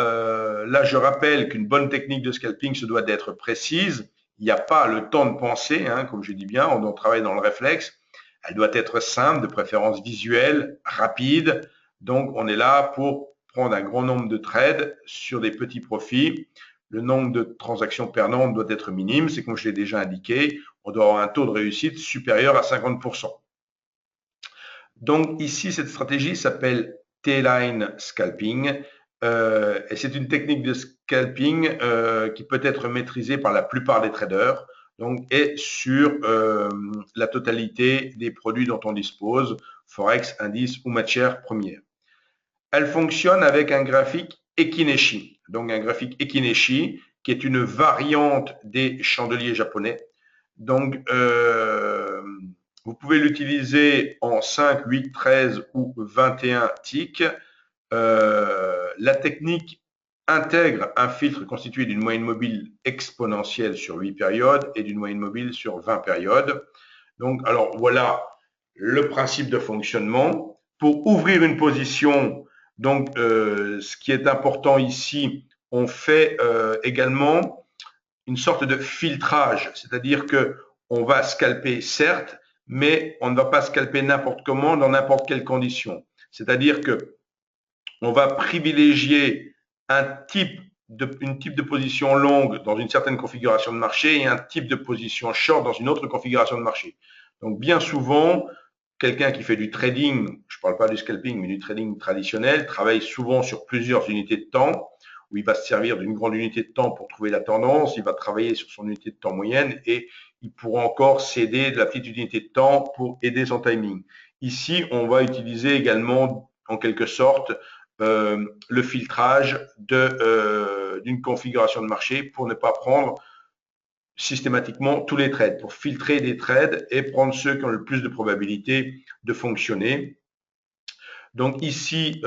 A: je rappelle qu'une bonne technique de scalping se doit d'être précise. Il n'y a pas le temps de penser, hein, comme je dis bien, on doit travailler dans le réflexe. Elle doit être simple, de préférence visuelle, rapide. Donc, on est là pour prendre un grand nombre de trades sur des petits profits. Le nombre de transactions perdantes doit être minime. C'est comme je l'ai déjà indiqué. On doit avoir un taux de réussite supérieur à 50%. Donc, ici, cette stratégie s'appelle T-line scalping. Et c'est une technique de scalping qui peut être maîtrisée par la plupart des traders, donc, et sur la totalité des produits dont on dispose, Forex, indice ou matière première. Elle fonctionne avec un graphique Ekineshi. Donc, un graphique Ekineshi qui est une variante des chandeliers japonais. Donc, vous pouvez l'utiliser en 5, 8, 13 ou 21 ticks. La technique intègre un filtre constitué d'une moyenne mobile exponentielle sur 8 périodes et d'une moyenne mobile sur 20 périodes. Donc, alors voilà le principe de fonctionnement. Pour ouvrir une position, donc ce qui est important ici, on fait également une sorte de filtrage, c'est-à-dire que on va scalper certes, mais on ne va pas scalper n'importe comment dans n'importe quelle condition. C'est-à-dire que on va privilégier une type de position longue dans une certaine configuration de marché et un type de position short dans une autre configuration de marché. Donc bien souvent, quelqu'un qui fait du trading, je ne parle pas du scalping, mais du trading traditionnel, travaille souvent sur plusieurs unités de temps, où il va se servir d'une grande unité de temps pour trouver la tendance, il va travailler sur son unité de temps moyenne et il pourra encore s'aider de la petite unité de temps pour aider son timing. Ici, on va utiliser également, en quelque sorte, le filtrage d'une configuration de marché pour ne pas prendre systématiquement tous les trades, pour filtrer des trades et prendre ceux qui ont le plus de probabilité de fonctionner. Donc ici,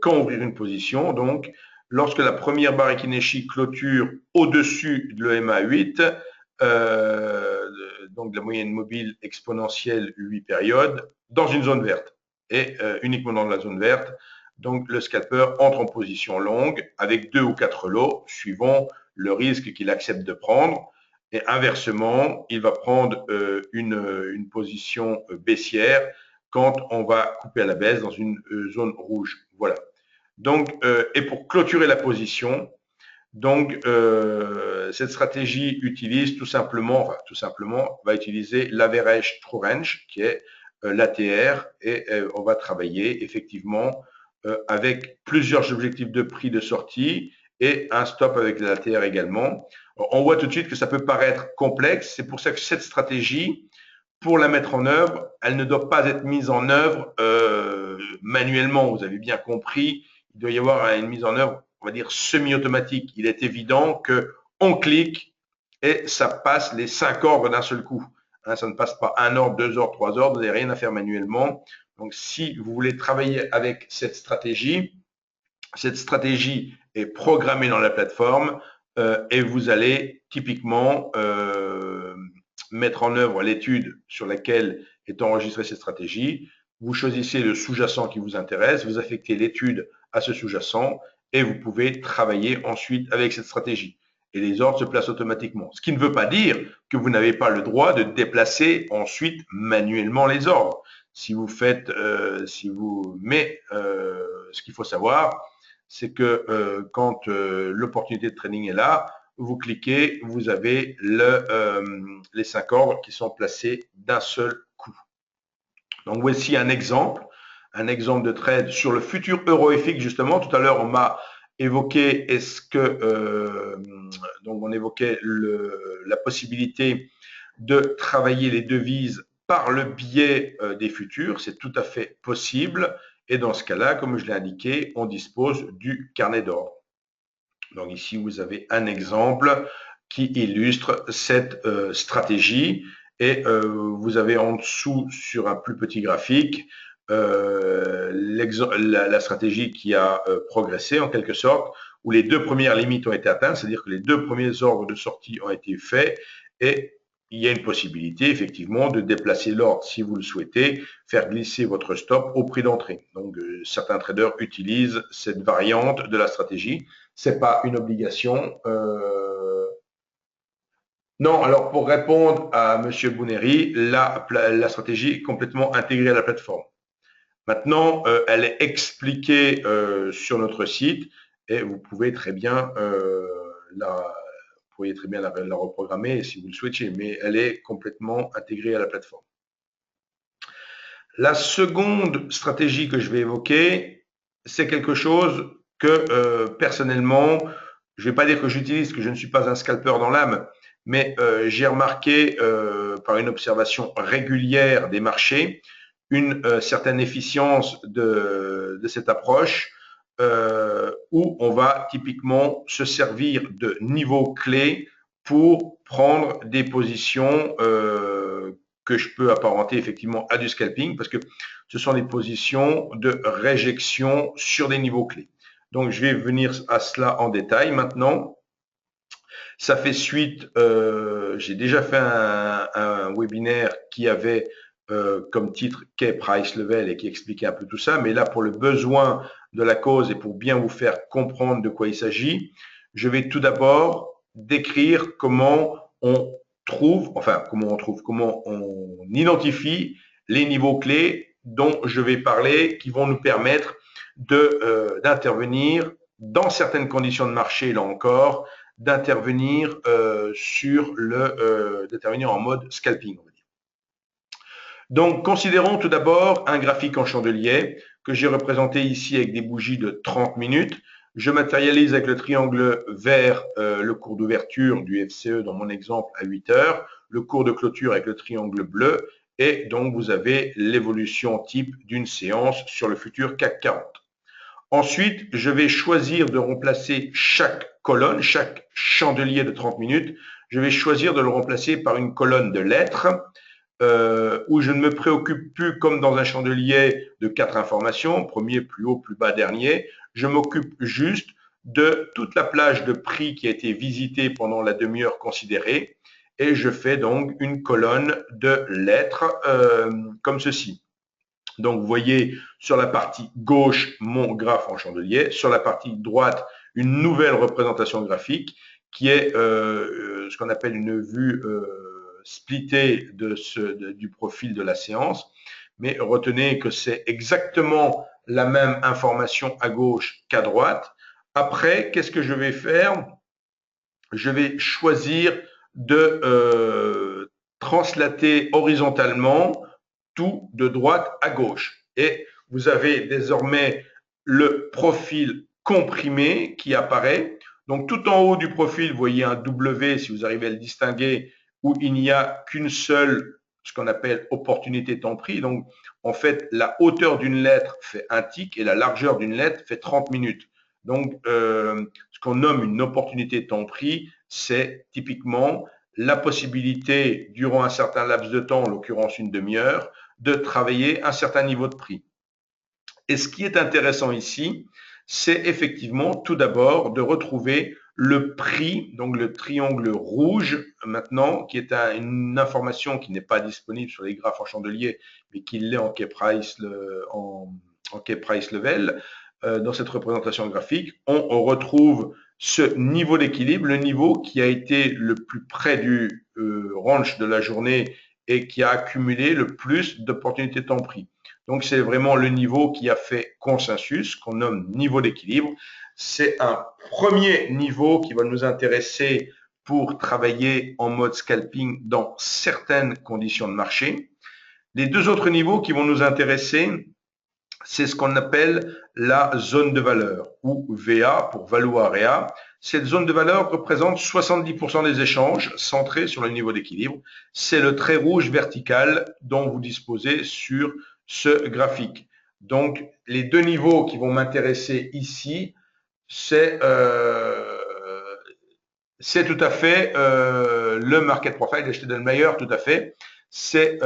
A: quand ouvrir une position, donc lorsque la première barre Ekineshi clôture au-dessus de l'EMA 8, donc la moyenne mobile exponentielle 8 périodes, dans une zone verte et uniquement dans la zone verte. Donc le scalper entre en position longue avec 2 ou 4 lots suivant le risque qu'il accepte de prendre. Et inversement, il va prendre une position baissière quand on va couper à la baisse dans une zone rouge. Voilà. Donc, et pour clôturer la position, donc cette stratégie utilise tout simplement, va utiliser l'average true range qui est l'ATR et on va travailler effectivement avec plusieurs objectifs de prix de sortie et un stop avec l'ATR également. On voit tout de suite que ça peut paraître complexe. C'est pour ça que cette stratégie, pour la mettre en œuvre, elle ne doit pas être mise en œuvre manuellement. Vous avez bien compris, il doit y avoir une mise en œuvre, on va dire, semi-automatique. Il est évident que on clique et ça passe les 5 ordres d'un seul coup. Hein, ça ne passe pas 1 ordre, 2 ordres, 3 ordres, vous n'avez rien à faire manuellement. Donc, si vous voulez travailler avec cette stratégie est programmée dans la plateforme et vous allez typiquement mettre en œuvre l'étude sur laquelle est enregistrée cette stratégie. Vous choisissez le sous-jacent qui vous intéresse, vous affectez l'étude à ce sous-jacent et vous pouvez travailler ensuite avec cette stratégie. Et les ordres se placent automatiquement. Ce qui ne veut pas dire que vous n'avez pas le droit de déplacer ensuite manuellement les ordres. Si vous faites, ce qu'il faut savoir, c'est que quand l'opportunité de trading est là, vous cliquez, vous avez les 5 ordres qui sont placés d'un seul coup. Donc voici un exemple de trade sur le futur EuroFX justement. Tout à l'heure, on m'a évoqué donc on évoquait la possibilité de travailler les devises par le biais des futurs. C'est tout à fait possible. Et dans ce cas-là, comme je l'ai indiqué, on dispose du carnet d'ordre. Donc ici, vous avez un exemple qui illustre cette stratégie. Et vous avez en dessous, sur un plus petit graphique, la stratégie qui a progressé en quelque sorte, où les 2 premières limites ont été atteintes, c'est-à-dire que les 2 premiers ordres de sortie ont été faits et il y a une possibilité effectivement de déplacer l'ordre si vous le souhaitez, faire glisser votre stop au prix d'entrée. Donc certains traders utilisent cette variante de la stratégie. C'est pas une obligation. Non, alors pour répondre à Monsieur Bouneri, la stratégie est complètement intégrée à la plateforme. Maintenant, elle est expliquée sur notre site et vous pouvez très bien la reprogrammer si vous le souhaitez, mais elle est complètement intégrée à la plateforme. La seconde stratégie que je vais évoquer, c'est quelque chose que personnellement, je ne vais pas dire que j'utilise, que je ne suis pas un scalper dans l'âme, mais j'ai remarqué par une observation régulière des marchés une certaine efficience de cette approche où on va typiquement se servir de niveaux clés pour prendre des positions que je peux apparenter effectivement à du scalping parce que ce sont des positions de réjection sur des niveaux clés. Donc, je vais venir à cela en détail maintenant. Ça fait suite, j'ai déjà fait un webinaire qui avait comme titre Key Price Level et qui expliquait un peu tout ça. Mais là, pour le besoin de la cause et pour bien vous faire comprendre de quoi il s'agit, je vais tout d'abord décrire comment on comment on identifie les niveaux clés dont je vais parler qui vont nous permettre d'intervenir dans certaines conditions de marché, là encore, d'intervenir d'intervenir en mode scalping. On va dire. Donc, considérons tout d'abord un graphique en chandelier que j'ai représenté ici avec des bougies de 30 minutes. Je matérialise avec le triangle vert le cours d'ouverture du FCE dans mon exemple à 8 heures, le cours de clôture avec le triangle bleu et donc vous avez l'évolution type d'une séance sur le futur CAC 40. Ensuite, je vais choisir de remplacer chaque colonne, chaque chandelier de 30 minutes, je vais choisir de le remplacer par une colonne de lettres où je ne me préoccupe plus comme dans un chandelier de 4 informations, premier, plus haut, plus bas, dernier. Je m'occupe juste de toute la plage de prix qui a été visitée pendant la demi-heure considérée et je fais donc une colonne de lettres comme ceci. Donc, vous voyez sur la partie gauche mon graphe en chandelier, sur la partie droite une nouvelle représentation graphique qui est ce qu'on appelle une vue splittée du profil de la séance. Mais retenez que c'est exactement la même information à gauche qu'à droite. Après, qu'est-ce que je vais faire? Je vais choisir de translater horizontalement tout de droite à gauche. Et vous avez désormais le profil comprimé qui apparaît. Donc tout en haut du profil, vous voyez un W, si vous arrivez à le distinguer, où il n'y a qu'une seule, ce qu'on appelle opportunité temps pris. Donc en fait, la hauteur d'une lettre fait un tick et la largeur d'une lettre fait 30 minutes. Donc ce qu'on nomme une opportunité temps pris, c'est typiquement la possibilité, durant un certain laps de temps, en l'occurrence une demi-heure, de travailler un certain niveau de prix. Et ce qui est intéressant ici, c'est effectivement tout d'abord de retrouver le prix, donc le triangle rouge maintenant, qui est une information qui n'est pas disponible sur les graphes en chandelier, mais qui l'est en K-Price level. Dans cette représentation graphique, on retrouve ce niveau d'équilibre, le niveau qui a été le plus près du range de la journée et qui a accumulé le plus d'opportunités de temps prix. Donc, c'est vraiment le niveau qui a fait consensus, qu'on nomme niveau d'équilibre. C'est un premier niveau qui va nous intéresser pour travailler en mode scalping dans certaines conditions de marché. Les deux autres niveaux qui vont nous intéresser, c'est ce qu'on appelle la zone de valeur, ou VA pour Value Area. Cette zone de valeur représente 70% des échanges centrés sur le niveau d'équilibre. C'est le trait rouge vertical dont vous disposez sur ce graphique. Donc, les deux niveaux qui vont m'intéresser ici, c'est tout à fait le market profile de Stedelmayer, tout à fait. C'est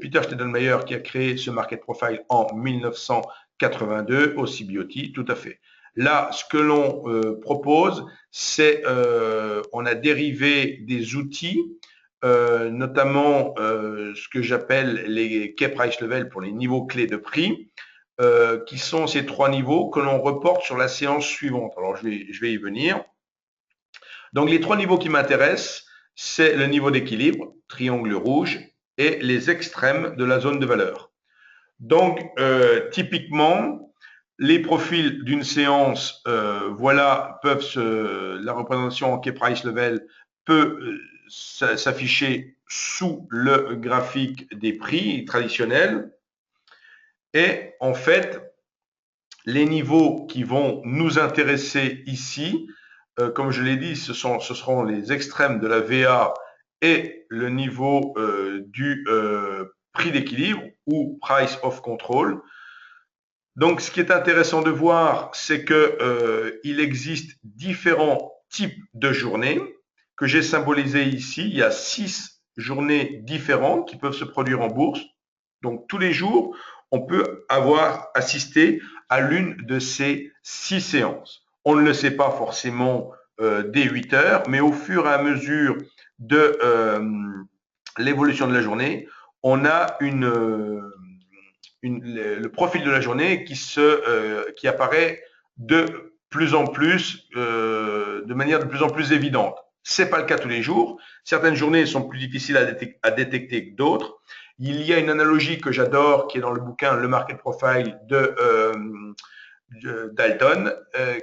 A: Peter Stedelmayer qui a créé ce market profile en 1982 au CBOT, tout à fait. Là, ce que l'on propose, c'est on a dérivé des outils, notamment ce que j'appelle les key price level pour les niveaux clés de prix, qui sont ces trois niveaux que l'on reporte sur la séance suivante. Alors, je vais y venir. Donc, les trois niveaux qui m'intéressent, c'est le niveau d'équilibre, triangle rouge, et les extrêmes de la zone de valeur. Donc, typiquement, les profils d'une séance, la représentation en key price level peut s'afficher sous le graphique des prix traditionnels. Et en fait, les niveaux qui vont nous intéresser ici, comme je l'ai dit, ce seront les extrêmes de la VA et le niveau du prix d'équilibre ou price of control. Donc, ce qui est intéressant de voir, c'est qu'il existe différents types de journées que j'ai symbolisées ici. Il y a 6 journées différentes qui peuvent se produire en bourse. Donc, tous les jours, on peut avoir assisté à l'une de ces 6 séances. On ne le sait pas forcément dès 8 heures, mais au fur et à mesure de l'évolution de la journée, on a le profil de la journée qui apparaît de plus en plus, de manière de plus en plus évidente. C'est pas le cas tous les jours. Certaines journées sont plus difficiles à détecter que d'autres. Il y a une analogie que j'adore, qui est dans le bouquin Le Market Profile de Dalton,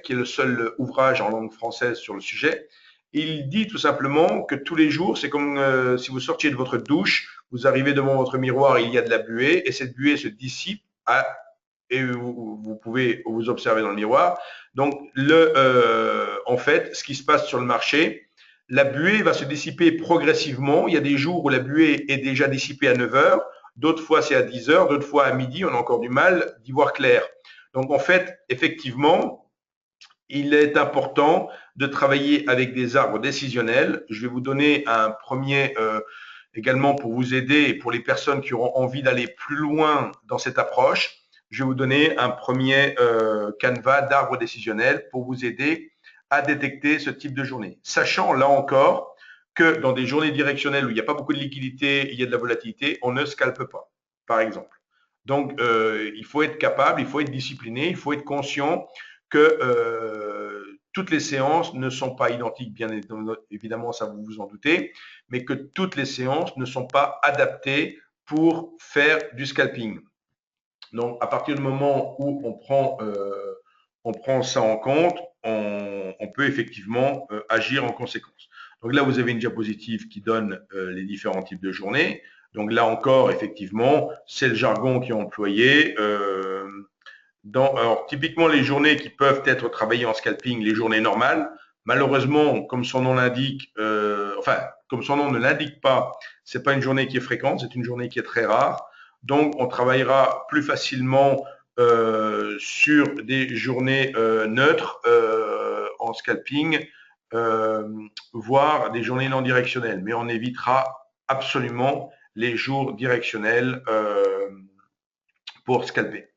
A: qui est le seul ouvrage en langue française sur le sujet. Il dit tout simplement que tous les jours, c'est comme si vous sortiez de votre douche, vous arrivez devant votre miroir, il y a de la buée, et cette buée se dissipe et vous pouvez vous observer dans le miroir. Donc, en fait, ce qui se passe sur le marché, la buée va se dissiper progressivement. Il y a des jours où la buée est déjà dissipée à 9 heures, d'autres fois c'est à 10 heures, d'autres fois à midi, on a encore du mal d'y voir clair. Donc, en fait, effectivement, il est important de travailler avec des arbres décisionnels. Je vais vous donner un premier également pour vous aider et pour les personnes qui auront envie d'aller plus loin dans cette approche. Je vais vous donner un premier canevas d'arbres décisionnels pour vous aider à détecter ce type de journée. Sachant là encore que dans des journées directionnelles où il n'y a pas beaucoup de liquidité, il y a de la volatilité, on ne scalpe pas, par exemple. Donc, il faut être capable, il faut être discipliné, il faut être conscient que toutes les séances ne sont pas identiques, bien évidemment, ça vous vous en doutez, mais que toutes les séances ne sont pas adaptées pour faire du scalping. Donc, à partir du moment où on prend ça en compte, on peut effectivement agir en conséquence. Donc là, vous avez une diapositive qui donne les différents types de journées. Donc là encore, effectivement, c'est le jargon qui est employé. Alors, typiquement, les journées qui peuvent être travaillées en scalping, les journées normales, malheureusement, comme son nom l'indique, comme son nom ne l'indique pas, c'est pas une journée qui est fréquente, c'est une journée qui est très rare. Donc, on travaillera plus facilement sur des journées neutres en scalping voire des journées non directionnelles, mais on évitera absolument les jours directionnels pour scalper.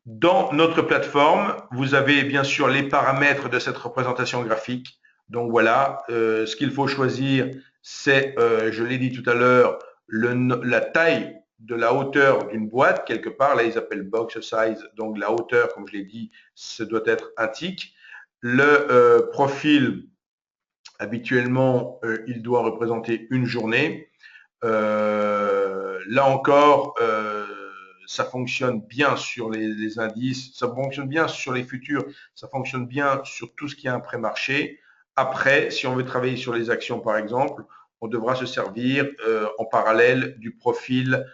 A: Dans notre plateforme, vous avez bien sûr les paramètres de cette représentation graphique. Donc voilà, ce qu'il faut choisir, c'est, je l'ai dit tout à l'heure, la taille de la hauteur d'une boîte, quelque part. Là, ils appellent box size. Donc la hauteur, comme je l'ai dit, ce doit être un tick. Le profil, habituellement, il doit représenter une journée. Là encore, ça fonctionne bien sur les indices, ça fonctionne bien sur les futurs, ça fonctionne bien sur tout ce qui est un pré-marché. Après, si on veut travailler sur les actions, par exemple, on devra se servir en parallèle du profil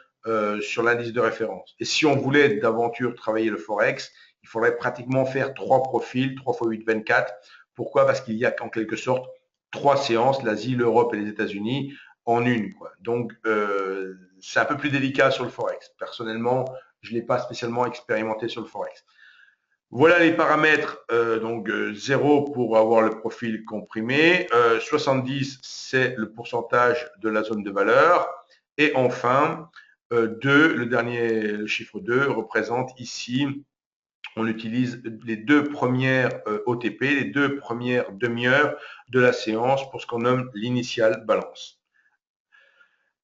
A: sur l'indice de référence. Et si on voulait d'aventure travailler le Forex, il faudrait pratiquement faire 3 profils, 3 x 8, 24. Pourquoi? Parce qu'il y a en quelque sorte 3 séances, l'Asie, l'Europe et les États-Unis, en une, quoi. Donc, c'est un peu plus délicat sur le Forex. Personnellement, je ne l'ai pas spécialement expérimenté sur le Forex. Voilà les paramètres. Donc, 0 pour avoir le profil comprimé. 70, c'est le pourcentage de la zone de valeur. Et enfin, 2, le dernier le chiffre 2, représente ici, on utilise les 2 premières OTP, les 2 premières demi-heures de la séance pour ce qu'on nomme l'initial balance.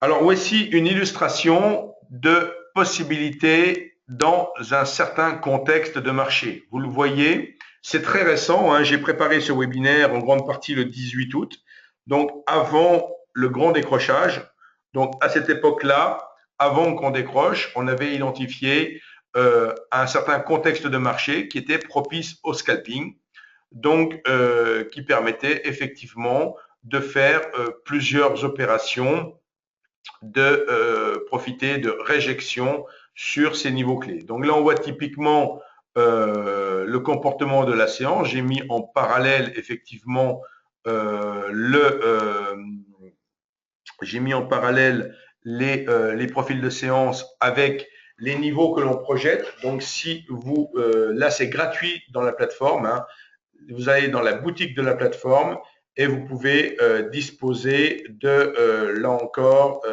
A: Alors voici une illustration de possibilités dans un certain contexte de marché. Vous le voyez, c'est très récent, hein, j'ai préparé ce webinaire en grande partie le 18 août, donc avant le grand décrochage. Donc à cette époque-là, avant qu'on décroche, on avait identifié un certain contexte de marché qui était propice au scalping, donc qui permettait effectivement de faire plusieurs opérations de profiter de réjection sur ces niveaux clés. Donc là, on voit typiquement le comportement de la séance. J'ai mis en parallèle effectivement j'ai mis en parallèle les profils de séance avec les niveaux que l'on projette. Donc si vous, là c'est gratuit dans la plateforme, hein. Vous allez dans la boutique de la plateforme et vous pouvez disposer de, là encore,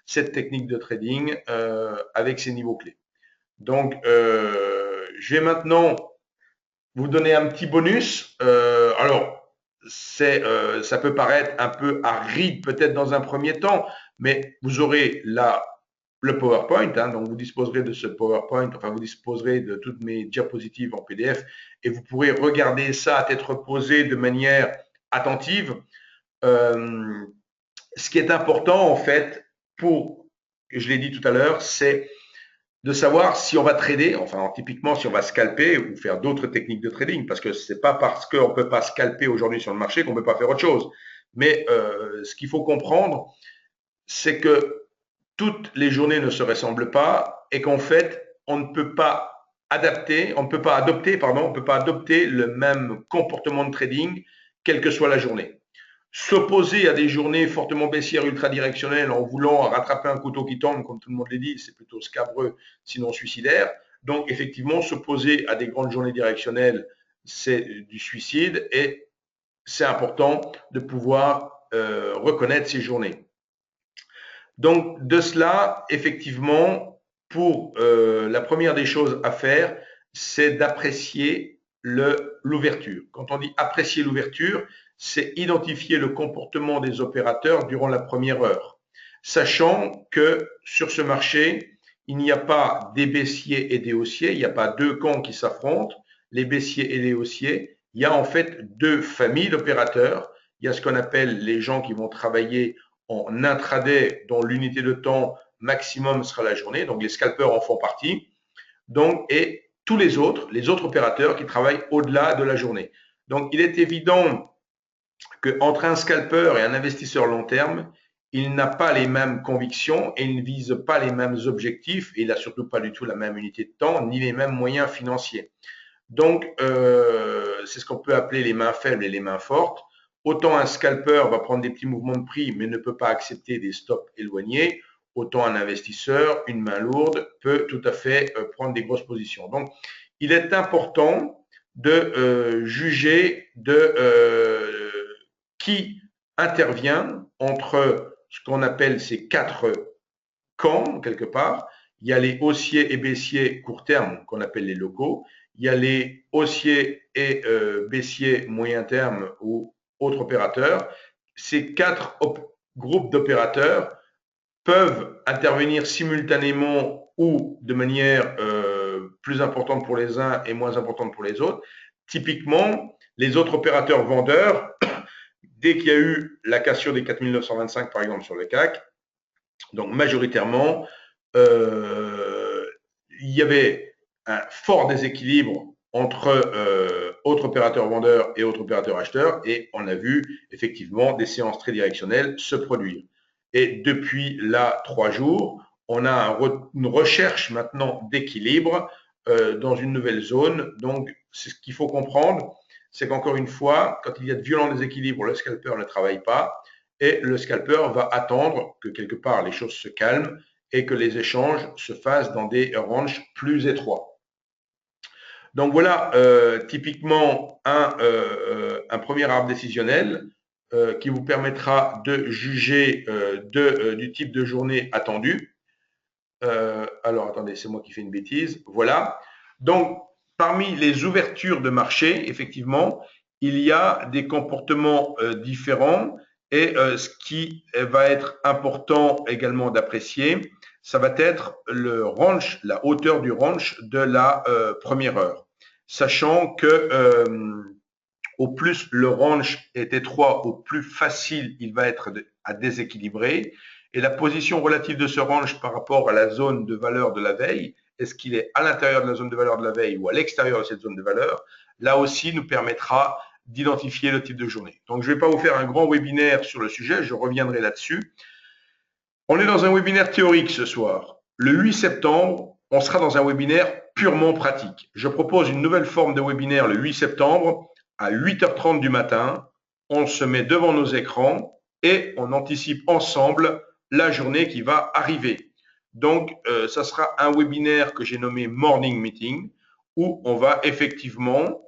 A: cette technique de trading avec ces niveaux clés. Donc, je vais maintenant vous donner un petit bonus. Alors, ça peut paraître un peu aride peut-être dans un premier temps, mais vous aurez là le PowerPoint, hein, donc vous disposerez de ce PowerPoint, enfin vous disposerez de toutes mes diapositives en PDF et vous pourrez regarder ça à tête reposée de manière attentive. Ce qui est important en fait, pour, je l'ai dit tout à l'heure, c'est de savoir si on va trader, enfin typiquement si on va scalper ou faire d'autres techniques de trading, parce que c'est pas parce qu'on ne peut pas scalper aujourd'hui sur le marché qu'on ne peut pas faire autre chose. Mais ce qu'il faut comprendre, c'est que toutes les journées ne se ressemblent pas et qu'en fait, on ne peut pas adopter le même comportement de trading, quelle que soit la journée. S'opposer à des journées fortement baissières ultra-directionnelles en voulant rattraper un couteau qui tombe, comme tout le monde le dit, c'est plutôt scabreux, sinon suicidaire. Donc, effectivement, s'opposer à des grandes journées directionnelles, c'est du suicide et c'est important de pouvoir reconnaître ces journées. Donc, de cela, effectivement, pour la première des choses à faire, c'est d'apprécier l'ouverture. Quand on dit apprécier l'ouverture, c'est identifier le comportement des opérateurs durant la première heure, sachant que sur ce marché, il n'y a pas des baissiers et des haussiers, il n'y a pas deux camps qui s'affrontent, les baissiers et les haussiers, il y a en fait deux familles d'opérateurs. Il y a ce qu'on appelle les gens qui vont travailler en intraday, dont l'unité de temps maximum sera la journée, donc les scalpers en font partie, donc, et tous les autres opérateurs qui travaillent au-delà de la journée. Donc, il est évident qu'entre un scalper et un investisseur long terme, il n'a pas les mêmes convictions et il ne vise pas les mêmes objectifs et il n'a surtout pas du tout la même unité de temps ni les mêmes moyens financiers. Donc, c'est ce qu'on peut appeler les mains faibles et les mains fortes. Autant un scalper va prendre des petits mouvements de prix mais ne peut pas accepter des stops éloignés, autant un investisseur, une main lourde, peut tout à fait prendre des grosses positions. Donc, il est important de juger de qui intervient entre ce qu'on appelle ces quatre camps, quelque part. Il y a les haussiers et baissiers court terme, qu'on appelle les locaux. Il y a les haussiers et baissiers moyen terme ou autres opérateurs. Ces quatre groupes d'opérateurs peuvent intervenir simultanément ou de manière plus importante pour les uns et moins importante pour les autres. Typiquement, les autres opérateurs vendeurs, dès qu'il y a eu la cassure des 4925 par exemple sur le CAC, donc majoritairement, il y avait un fort déséquilibre entre autres opérateurs vendeurs et autres opérateurs acheteurs, et on a vu effectivement des séances très directionnelles se produire. Et depuis là 3 jours, on a une recherche maintenant d'équilibre dans une nouvelle zone. Donc, c'est ce qu'il faut comprendre, c'est qu'encore une fois, quand il y a de violents déséquilibres, le scalper ne travaille pas et le scalper va attendre que quelque part les choses se calment et que les échanges se fassent dans des ranges plus étroits. Donc voilà, typiquement un premier arbre décisionnel qui vous permettra de juger du type de journée attendu. Alors attendez, c'est moi qui fais une bêtise. Voilà. Donc parmi les ouvertures de marché, effectivement, il y a des comportements différents et ce qui va être important également d'apprécier, ça va être le range, la hauteur du range de la première heure. Sachant que au plus le range est étroit, au plus facile il va être à déséquilibrer. Et la position relative de ce range par rapport à la zone de valeur de la veille, est-ce qu'il est à l'intérieur de la zone de valeur de la veille ou à l'extérieur de cette zone de valeur, là aussi nous permettra d'identifier le type de journée. Donc je ne vais pas vous faire un grand webinaire sur le sujet, je reviendrai là-dessus. On est dans un webinaire théorique ce soir. Le 8 septembre, on sera dans un webinaire purement pratique. Je propose une nouvelle forme de webinaire le 8 septembre à 8h30 du matin. On se met devant nos écrans et on anticipe ensemble la journée qui va arriver. Donc, ça sera un webinaire que j'ai nommé Morning Meeting où on va effectivement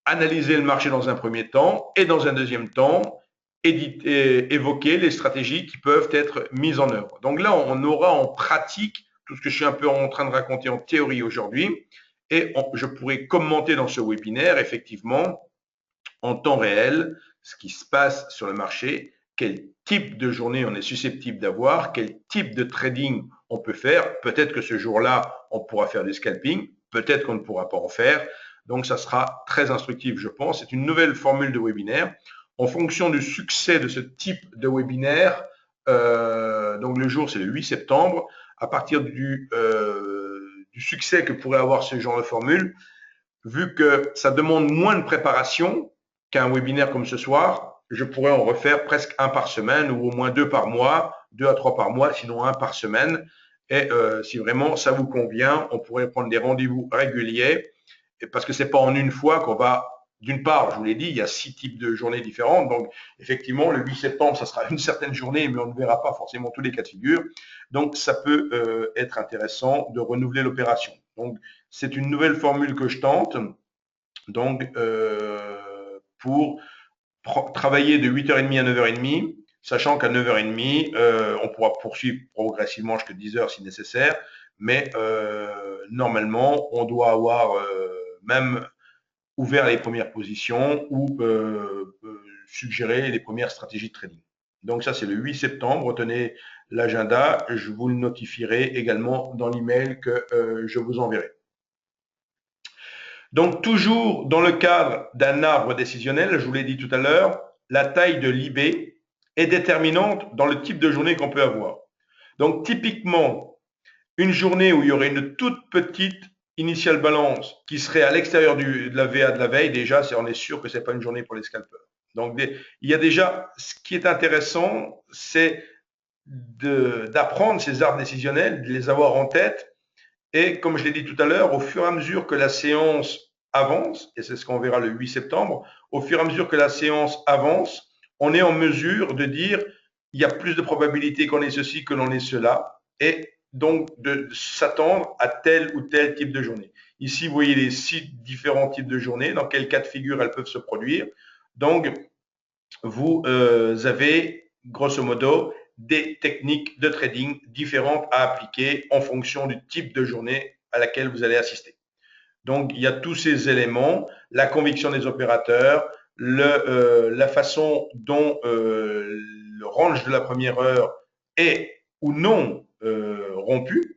A: analyser le marché dans un premier temps et dans un deuxième temps, évoquer les stratégies qui peuvent être mises en œuvre. Donc là, on aura en pratique tout ce que je suis un peu en train de raconter en théorie aujourd'hui et je pourrai commenter dans ce webinaire effectivement en temps réel ce qui se passe sur le marché, quel type de journée on est susceptible d'avoir, quel type de trading on peut faire. Peut-être que ce jour-là, on pourra faire du scalping, peut-être qu'on ne pourra pas en faire. Donc, ça sera très instructif, je pense. C'est une nouvelle formule de webinaire. En fonction du succès de ce type de webinaire, donc le jour, c'est le 8 septembre, à partir du succès que pourrait avoir ce genre de formule, vu que ça demande moins de préparation qu'un webinaire comme ce soir, je pourrais en refaire presque un par semaine ou au moins 2 par mois, 2 à 3 par mois, sinon un par semaine. Et si vraiment ça vous convient, on pourrait prendre des rendez-vous réguliers parce que c'est pas en une fois qu'on va, d'une part, je vous l'ai dit, il y a 6 types de journées différentes. Donc, effectivement, le 8 septembre, ça sera une certaine journée, mais on ne verra pas forcément tous les cas de figure. Donc, ça peut être intéressant de renouveler l'opération. Donc, c'est une nouvelle formule que je tente. Donc, pour travailler de 8h30 à 9h30, sachant qu'à 9h30, on pourra poursuivre progressivement jusqu'à 10h si nécessaire, mais normalement, on doit avoir même ouvert les premières positions ou suggérer les premières stratégies de trading. Donc ça, c'est le 8 septembre. Retenez l'agenda. Je vous le notifierai également dans l'email que je vous enverrai. Donc toujours dans le cadre d'un arbre décisionnel, je vous l'ai dit tout à l'heure, la taille de l'IB est déterminante dans le type de journée qu'on peut avoir. Donc typiquement, une journée où il y aurait une toute petite initial balance qui serait à l'extérieur de la VA de la veille, déjà, on est sûr que ce n'est pas une journée pour les scalpers. Donc, il y a déjà, ce qui est intéressant, c'est d'apprendre ces arbres décisionnels, de les avoir en tête. Et comme je l'ai dit tout à l'heure, au fur et à mesure que la séance avance, et c'est ce qu'on verra le 8 septembre, au fur et à mesure que la séance avance, on est en mesure de dire il y a plus de probabilité qu'on ait ceci que l'on ait cela. Et donc de s'attendre à tel ou tel type de journée. Ici, vous voyez les 6 différents types de journées, dans quel cas de figure elles peuvent se produire. Donc, vous avez grosso modo des techniques de trading différentes à appliquer en fonction du type de journée à laquelle vous allez assister. Donc, il y a tous ces éléments, la conviction des opérateurs, la façon dont le range de la première heure est ou non rompu.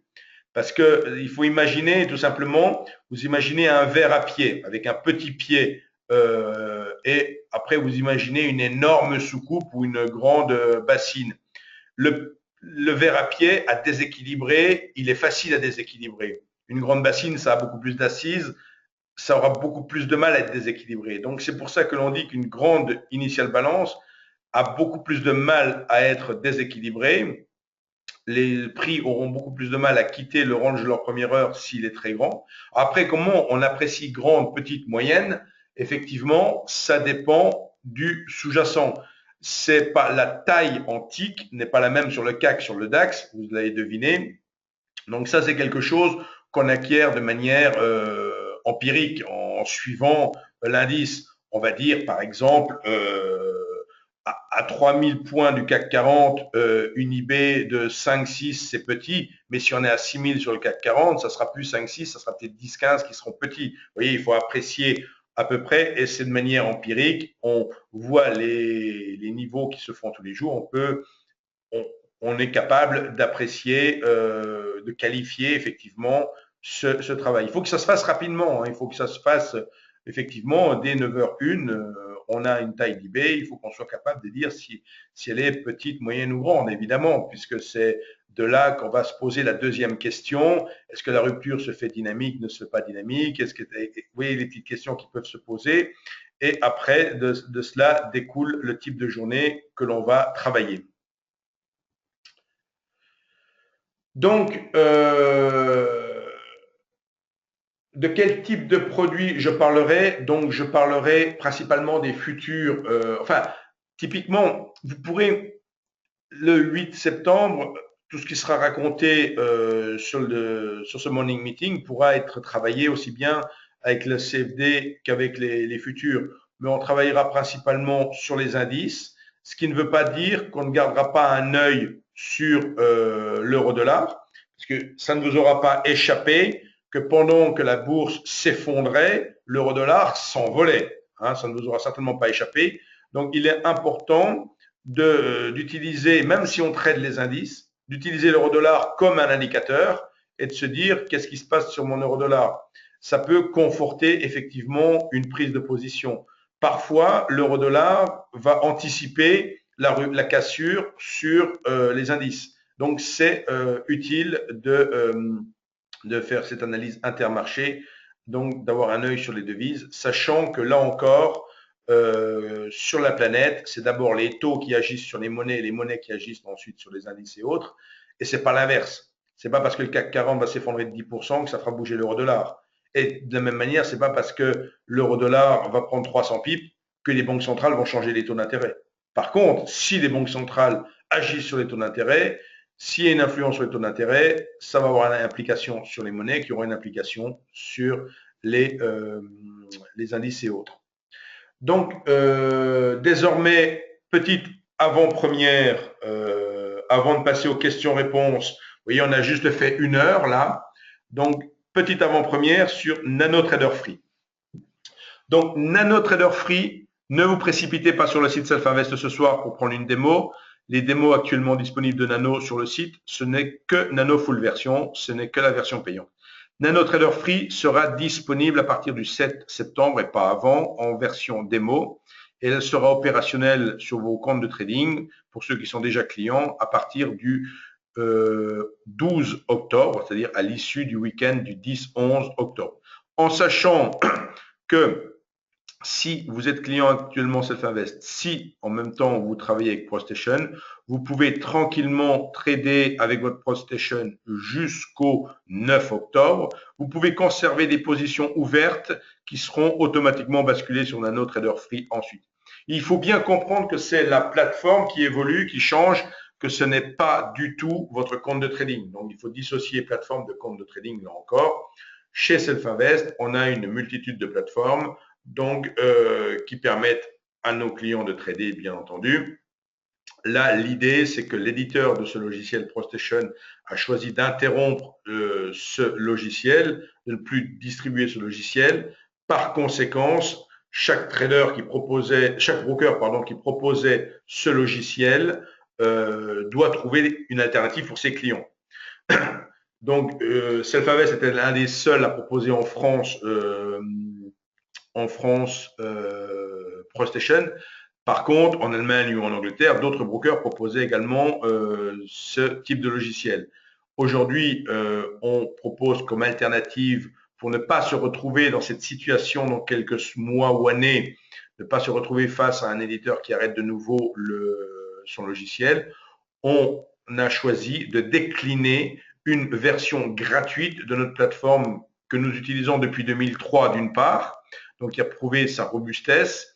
A: Parce que il faut imaginer tout simplement, vous imaginez un verre à pied avec un petit pied et après vous imaginez une énorme soucoupe ou une grande bassine. Le verre à pied à déséquilibrer, il est facile à déséquilibrer. Une grande bassine, ça a beaucoup plus d'assises, ça aura beaucoup plus de mal à être déséquilibré. Donc c'est pour ça que l'on dit qu'une grande initial balance a beaucoup plus de mal à être déséquilibrée. Les prix auront beaucoup plus de mal à quitter le range de leur première heure s'il est très grand. Après, comment on apprécie grande, petite, moyenne? Effectivement, ça dépend du sous-jacent. C'est pas la taille antique n'est pas la même sur le CAC, sur le DAX, vous l'avez deviné. Donc ça, c'est quelque chose qu'on acquiert de manière empirique en suivant l'indice. On va dire, par exemple, à 3000 points du CAC 40, une IB de 5-6, c'est petit, mais si on est à 6000 sur le CAC 40, ça sera plus 5-6, ça sera peut-être 10-15 qui seront petits. Vous voyez, il faut apprécier à peu près, et c'est de manière empirique, on voit les niveaux qui se font tous les jours, on est capable d'apprécier, de qualifier effectivement ce travail. Il faut que ça se fasse rapidement, hein, il faut que ça se fasse effectivement dès 9h01, on a une taille d'IB, il faut qu'on soit capable de dire si elle est petite, moyenne ou grande, évidemment, puisque c'est de là qu'on va se poser la deuxième question. Est-ce que la rupture se fait dynamique, ne se fait pas dynamique? Est-ce que, vous voyez les petites questions qui peuvent se poser. Et après, de cela découle le type de journée que l'on va travailler. Donc, de quel type de produit je parlerai? Donc, je parlerai principalement des futurs. Enfin, typiquement, vous pourrez, le 8 septembre, tout ce qui sera raconté sur ce morning meeting pourra être travaillé aussi bien avec le CFD qu'avec les futurs. Mais on travaillera principalement sur les indices, ce qui ne veut pas dire qu'on ne gardera pas un œil sur l'euro-dollar, parce que ça ne vous aura pas échappé que pendant que la bourse s'effondrait, l'euro-dollar s'envolait. Hein, ça ne vous aura certainement pas échappé. Donc, il est important d'utiliser, même si on trade les indices, d'utiliser l'euro-dollar comme un indicateur et de se dire qu'est-ce qui se passe sur mon euro-dollar. Ça peut conforter effectivement une prise de position. Parfois, l'euro-dollar va anticiper la cassure sur les indices. Donc, c'est utile de faire cette analyse intermarché, donc d'avoir un œil sur les devises, sachant que là encore, sur la planète, c'est d'abord les taux qui agissent sur les monnaies qui agissent ensuite sur les indices et autres, et c'est pas l'inverse. C'est pas parce que le CAC 40 va s'effondrer de 10% que ça fera bouger l'euro-dollar. Et de la même manière, c'est pas parce que l'euro-dollar va prendre 300 pips que les banques centrales vont changer les taux d'intérêt. Par contre, si les banques centrales agissent sur les taux d'intérêt, s'il y a une influence sur les taux d'intérêt, ça va avoir une implication sur les monnaies qui aura une implication sur les indices et autres. Donc, désormais, petite avant-première, avant de passer aux questions-réponses. Vous voyez, on a juste fait 1 heure là. Donc, petite avant-première sur NanoTrader Free. Donc, NanoTrader Free, ne vous précipitez pas sur le site Self-Invest ce soir pour prendre une démo. Les démos actuellement disponibles de Nano sur le site, ce n'est que Nano Full Version, ce n'est que la version payante. NanoTrader Free sera disponible à partir du 7 septembre et pas avant en version démo. Et elle sera opérationnelle sur vos comptes de trading pour ceux qui sont déjà clients à partir du 12 octobre, c'est-à-dire à l'issue du week-end du 10-11 octobre. En sachant que si vous êtes client actuellement Self-Invest, si en même temps vous travaillez avec ProStation, vous pouvez tranquillement trader avec votre ProStation jusqu'au 9 octobre. Vous pouvez conserver des positions ouvertes qui seront automatiquement basculées sur NanoTrader Free ensuite. Il faut bien comprendre que c'est la plateforme qui évolue, qui change, que ce n'est pas du tout votre compte de trading. Donc, il faut dissocier plateforme de compte de trading là encore. Chez Self-Invest, on a une multitude de plateformes donc, qui permettent à nos clients de trader, bien entendu. Là, l'idée, c'est que l'éditeur de ce logiciel ProStation a choisi d'interrompre ce logiciel, de ne plus distribuer ce logiciel. Par conséquent, chaque broker qui proposait ce logiciel doit trouver une alternative pour ses clients. Donc, Self-Invest était l'un des seuls à proposer en France ProStation. Par contre, en Allemagne ou en Angleterre, d'autres brokers proposaient également ce type de logiciel. Aujourd'hui, on propose comme alternative, pour ne pas se retrouver dans cette situation dans quelques mois ou années, ne pas se retrouver face à un éditeur qui arrête de nouveau son logiciel, on a choisi de décliner une version gratuite de notre plateforme que nous utilisons depuis 2003 d'une part, donc qui a prouvé sa robustesse.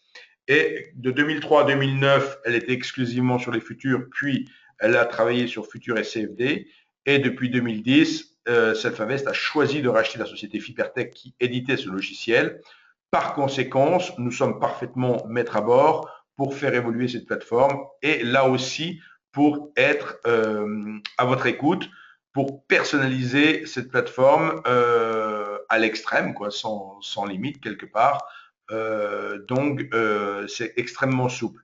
A: Et de 2003 à 2009, elle était exclusivement sur les futurs, puis elle a travaillé sur futurs et CFD. Et depuis 2010, Self-Invest a choisi de racheter la société Fipertech qui éditait ce logiciel. Par conséquent, nous sommes parfaitement maîtres à bord pour faire évoluer cette plateforme et là aussi pour être à votre écoute, pour personnaliser cette plateforme à l'extrême, quoi, sans limite quelque part. Donc, c'est extrêmement souple.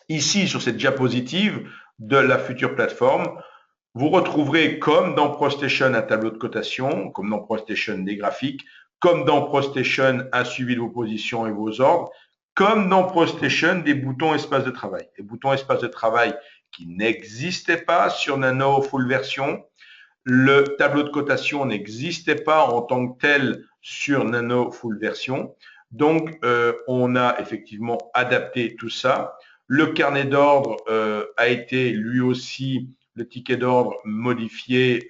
A: Ici, sur cette diapositive de la future plateforme, vous retrouverez, comme dans ProStation, un tableau de cotation, comme dans ProStation, des graphiques, comme dans ProStation, un suivi de vos positions et vos ordres, comme dans ProStation, des boutons espace de travail. Des boutons espace de travail qui n'existaient pas sur Nano Full Version. Le tableau de cotation n'existait pas en tant que tel sur Nano Full Version. Donc, on a effectivement adapté tout ça. Le carnet d'ordre a été lui aussi, le ticket d'ordre modifié,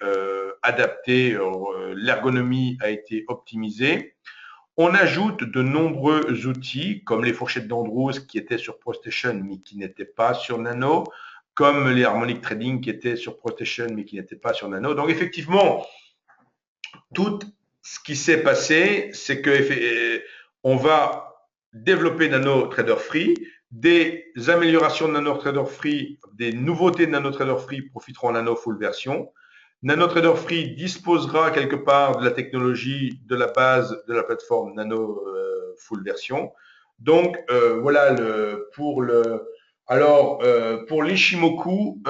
A: adapté, l'ergonomie a été optimisée. On ajoute de nombreux outils comme les fourchettes d'Andrews qui étaient sur ProStation mais qui n'étaient pas sur Nano, comme les Harmonic Trading qui étaient sur ProStation mais qui n'étaient pas sur Nano. Donc effectivement, tout ce qui s'est passé, c'est que on va développer Nano Trader Free, des améliorations de Nano Trader Free, des nouveautés de Nano Trader Free profiteront à Nano Full Version. Nano Trader Free disposera quelque part de la technologie de la base de la plateforme Nano Full Version. Donc voilà pour l'Ishimoku,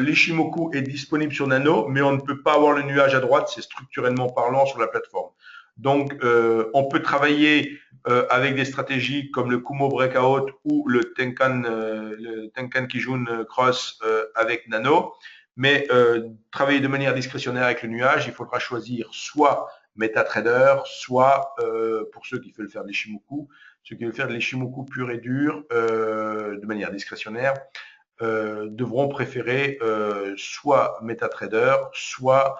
A: l'Ishimoku est disponible sur Nano, mais on ne peut pas avoir le nuage à droite, c'est structurellement parlant sur la plateforme. Donc on peut travailler avec des stratégies comme le Kumo Breakout ou le Tenkan Kijun Cross avec Nano. Mais travailler de manière discrétionnaire avec le nuage, il faudra choisir soit MetaTrader, soit pour ceux qui veulent faire de l'Ishimoku, ceux qui veulent faire de l'Ishimoku pur et dur de manière discrétionnaire, devront préférer soit MetaTrader, soit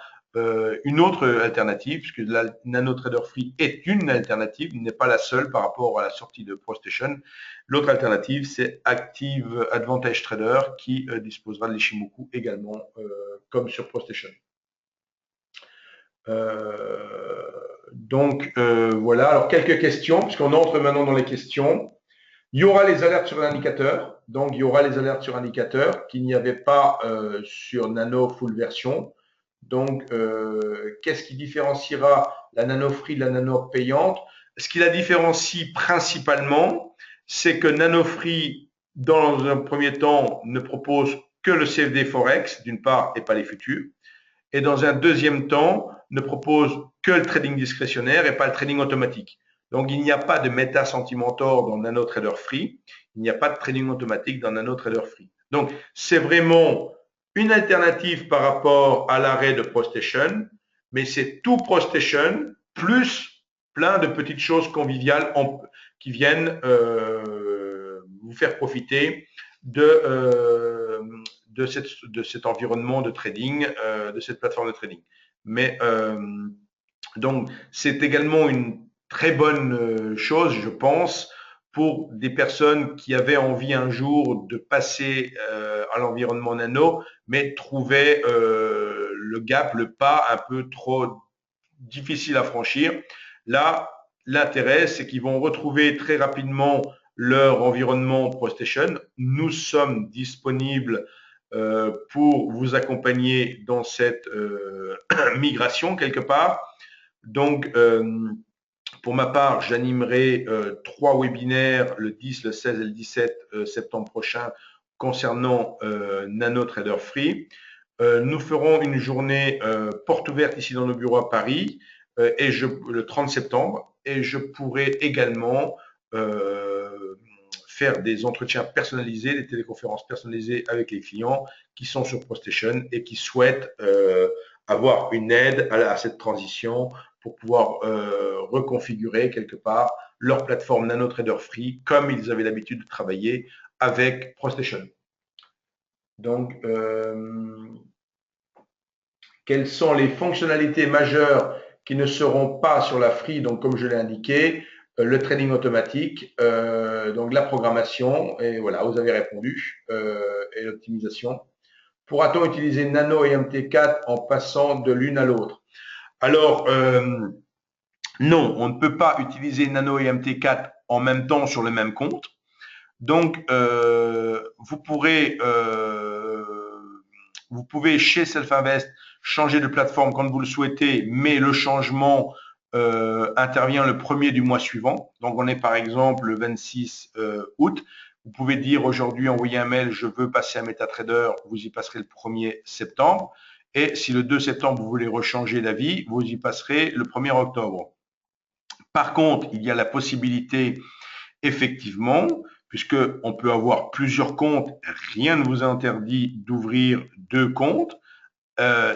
A: une autre alternative, puisque la Nano Trader Free est une alternative, n'est pas la seule par rapport à la sortie de ProStation. L'autre alternative, c'est Active Advantage Trader qui disposera de l'Ishimoku également, comme sur ProStation. Donc voilà, alors quelques questions, puisqu'on entre maintenant dans les questions. Il y aura les alertes sur l'indicateur, donc il y aura les alertes sur indicateur qu'il n'y avait pas sur Nano Full Version. Donc, qu'est-ce qui différenciera la Nano Free de la Nano payante? Ce qui la différencie principalement, c'est que Nano Free, dans un premier temps, ne propose que le CFD Forex, d'une part, et pas les futurs. Et dans un deuxième temps, ne propose que le trading discrétionnaire et pas le trading automatique. Donc, il n'y a pas de Meta Sentimentor dans Nano Trader Free. Il n'y a pas de trading automatique dans Nano Trader Free. Donc, c'est vraiment une alternative par rapport à l'arrêt de ProStation, mais c'est tout ProStation plus plein de petites choses conviviales qui viennent vous faire profiter de cet environnement de trading, de cette plateforme de trading. Mais donc, c'est également une très bonne chose, je pense, pour des personnes qui avaient envie un jour de passer à l'environnement nano, mais trouvaient le gap, le pas un peu trop difficile à franchir. Là, l'intérêt, c'est qu'ils vont retrouver très rapidement leur environnement ProStation. Nous sommes disponibles pour vous accompagner dans cette migration quelque part. Donc, pour ma part, j'animerai 3 webinaires le 10, le 16 et le 17 septembre prochain concernant NanoTrader Free. Nous ferons une journée porte ouverte ici dans nos bureaux à Paris le 30 septembre et je pourrai également faire des entretiens personnalisés, des téléconférences personnalisées avec les clients qui sont sur ProStation et qui souhaitent avoir une aide à cette transition pour pouvoir reconfigurer quelque part leur plateforme NanoTrader Free comme ils avaient l'habitude de travailler avec ProStation. Donc, quelles sont les fonctionnalités majeures qui ne seront pas sur la Free? Donc, comme je l'ai indiqué, le trading automatique, donc la programmation, et voilà, vous avez répondu, et l'optimisation. Pourra-t-on utiliser Nano et MT4 en passant de l'une à l'autre? Alors, non, on ne peut pas utiliser Nano et MT4 en même temps sur le même compte. Donc, vous pouvez chez Self-Invest changer de plateforme quand vous le souhaitez, mais le changement intervient le 1er du mois suivant. Donc, on est par exemple le 26 août. Vous pouvez dire aujourd'hui, envoyer un mail, je veux passer à MetaTrader, vous y passerez le 1er septembre. Et si le 2 septembre, vous voulez rechanger d'avis, vous y passerez le 1er octobre. Par contre, il y a la possibilité, effectivement, puisqu'on peut avoir plusieurs comptes, rien ne vous interdit d'ouvrir 2 comptes.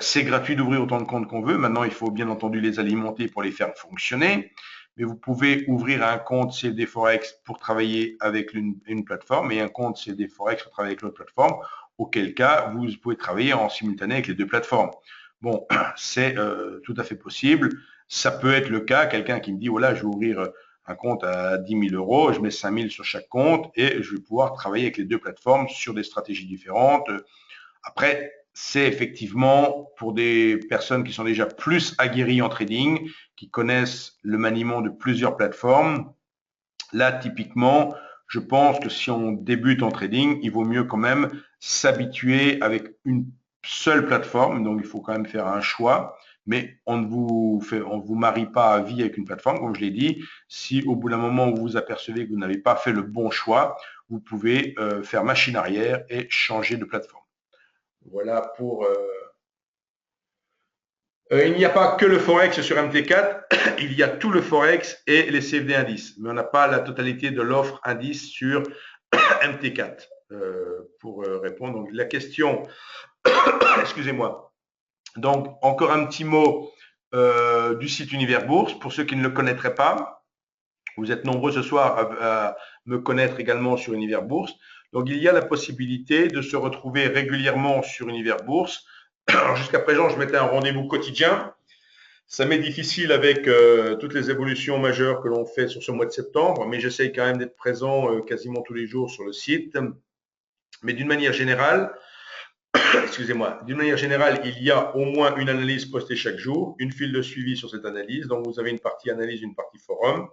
A: C'est gratuit d'ouvrir autant de comptes qu'on veut. Maintenant, il faut bien entendu les alimenter pour les faire fonctionner. Mais vous pouvez ouvrir un compte CFD Forex pour travailler avec une plateforme et un compte CFD Forex pour travailler avec l'autre plateforme, auquel cas, vous pouvez travailler en simultané avec les 2 plateformes. Bon, c'est tout à fait possible. Ça peut être le cas, quelqu'un qui me dit, voilà, je vais ouvrir un compte à 10 000 euros, je mets 5 000 sur chaque compte et je vais pouvoir travailler avec les 2 plateformes sur des stratégies différentes. Après, c'est effectivement pour des personnes qui sont déjà plus aguerries en trading, qui connaissent le maniement de plusieurs plateformes. Là, typiquement, je pense que si on débute en trading, il vaut mieux quand même s'habituer avec une seule plateforme. Donc, il faut quand même faire un choix. Mais on ne vous marie pas à vie avec une plateforme, comme je l'ai dit. Si au bout d'un moment vous vous apercevez que vous n'avez pas fait le bon choix, vous pouvez faire machine arrière et changer de plateforme. Voilà pour. Il n'y a pas que le Forex sur MT4, il y a tout le Forex et les CFD indices, mais on n'a pas la totalité de l'offre indice sur MT4. Pour répondre, donc la question, excusez-moi. Donc, encore un petit mot du site Univers Bourse, pour ceux qui ne le connaîtraient pas. Vous êtes nombreux ce soir à me connaître également sur Univers Bourse. Donc, il y a la possibilité de se retrouver régulièrement sur Univers Bourse. Jusqu'à présent, je mettais un rendez-vous quotidien. Ça m'est difficile avec toutes les évolutions majeures que l'on fait sur ce mois de septembre, mais j'essaye quand même d'être présent quasiment tous les jours sur le site. Mais d'une manière générale, excusez-moi, d'une manière générale, il y a au moins une analyse postée chaque jour, une file de suivi sur cette analyse. Donc, vous avez une partie analyse, une partie forum.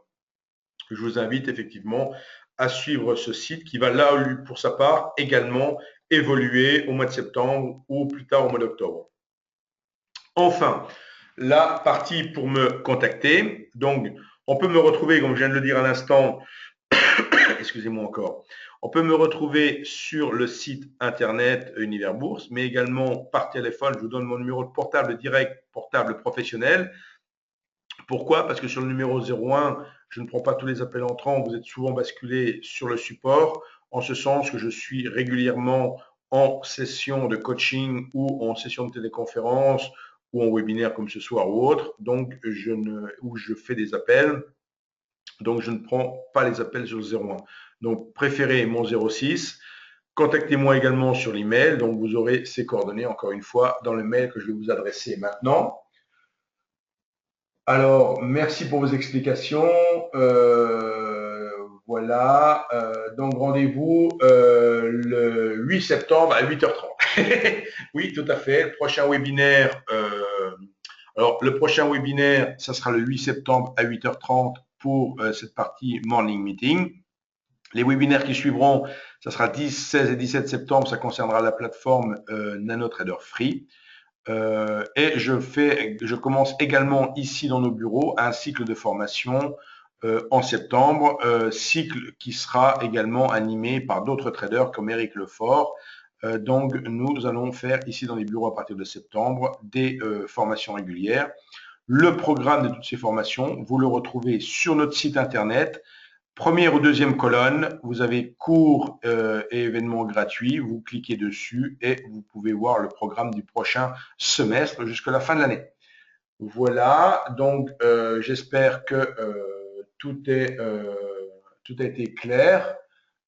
A: Je vous invite effectivement à suivre ce site qui va là, pour sa part, également évoluer au mois de septembre ou plus tard au mois d'octobre. Enfin, la partie pour me contacter. Donc, on peut me retrouver, comme je viens de le dire à l'instant, excusez-moi encore, on peut me retrouver sur le site internet Univers Bourse, mais également par téléphone. Je vous donne mon numéro de portable direct, portable professionnel. Pourquoi? Parce que sur le numéro 01, je ne prends pas tous les appels entrants. Vous êtes souvent basculé sur le support, en ce sens que je suis régulièrement en session de coaching ou en session de téléconférence ou en webinaire comme ce soir ou autre, donc où je fais des appels, donc je ne prends pas les appels sur le 01. Donc préférez mon 06. Contactez-moi également sur l'email, donc vous aurez ces coordonnées encore une fois dans le mail que je vais vous adresser maintenant. Alors, merci pour vos explications. Voilà, donc rendez-vous le 8 septembre à 8h30. Oui, tout à fait. Le prochain webinaire, Alors, le prochain webinaire, ça sera le 8 septembre à 8h30 pour cette partie Morning Meeting. Les webinaires qui suivront, ça sera 10, 16 et 17 septembre, ça concernera la plateforme NanoTrader Free. Et je commence également ici dans nos bureaux un cycle de formation en septembre, cycle qui sera également animé par d'autres traders comme Eric Lefort. Donc, nous allons faire ici dans les bureaux à partir de septembre des formations régulières. Le programme de toutes ces formations, vous le retrouvez sur notre site internet. Première ou deuxième colonne, vous avez cours et événements gratuits. Vous cliquez dessus et vous pouvez voir le programme du prochain semestre jusqu'à la fin de l'année. Voilà, donc j'espère que tout a été clair.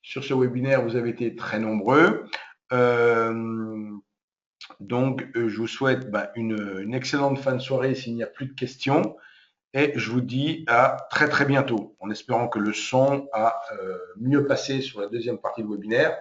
A: Sur ce webinaire, vous avez été très nombreux. Donc, je vous souhaite une excellente fin de soirée s'il n'y a plus de questions. Et je vous dis à très très bientôt, en espérant que le son a mieux passé sur la deuxième partie du webinaire.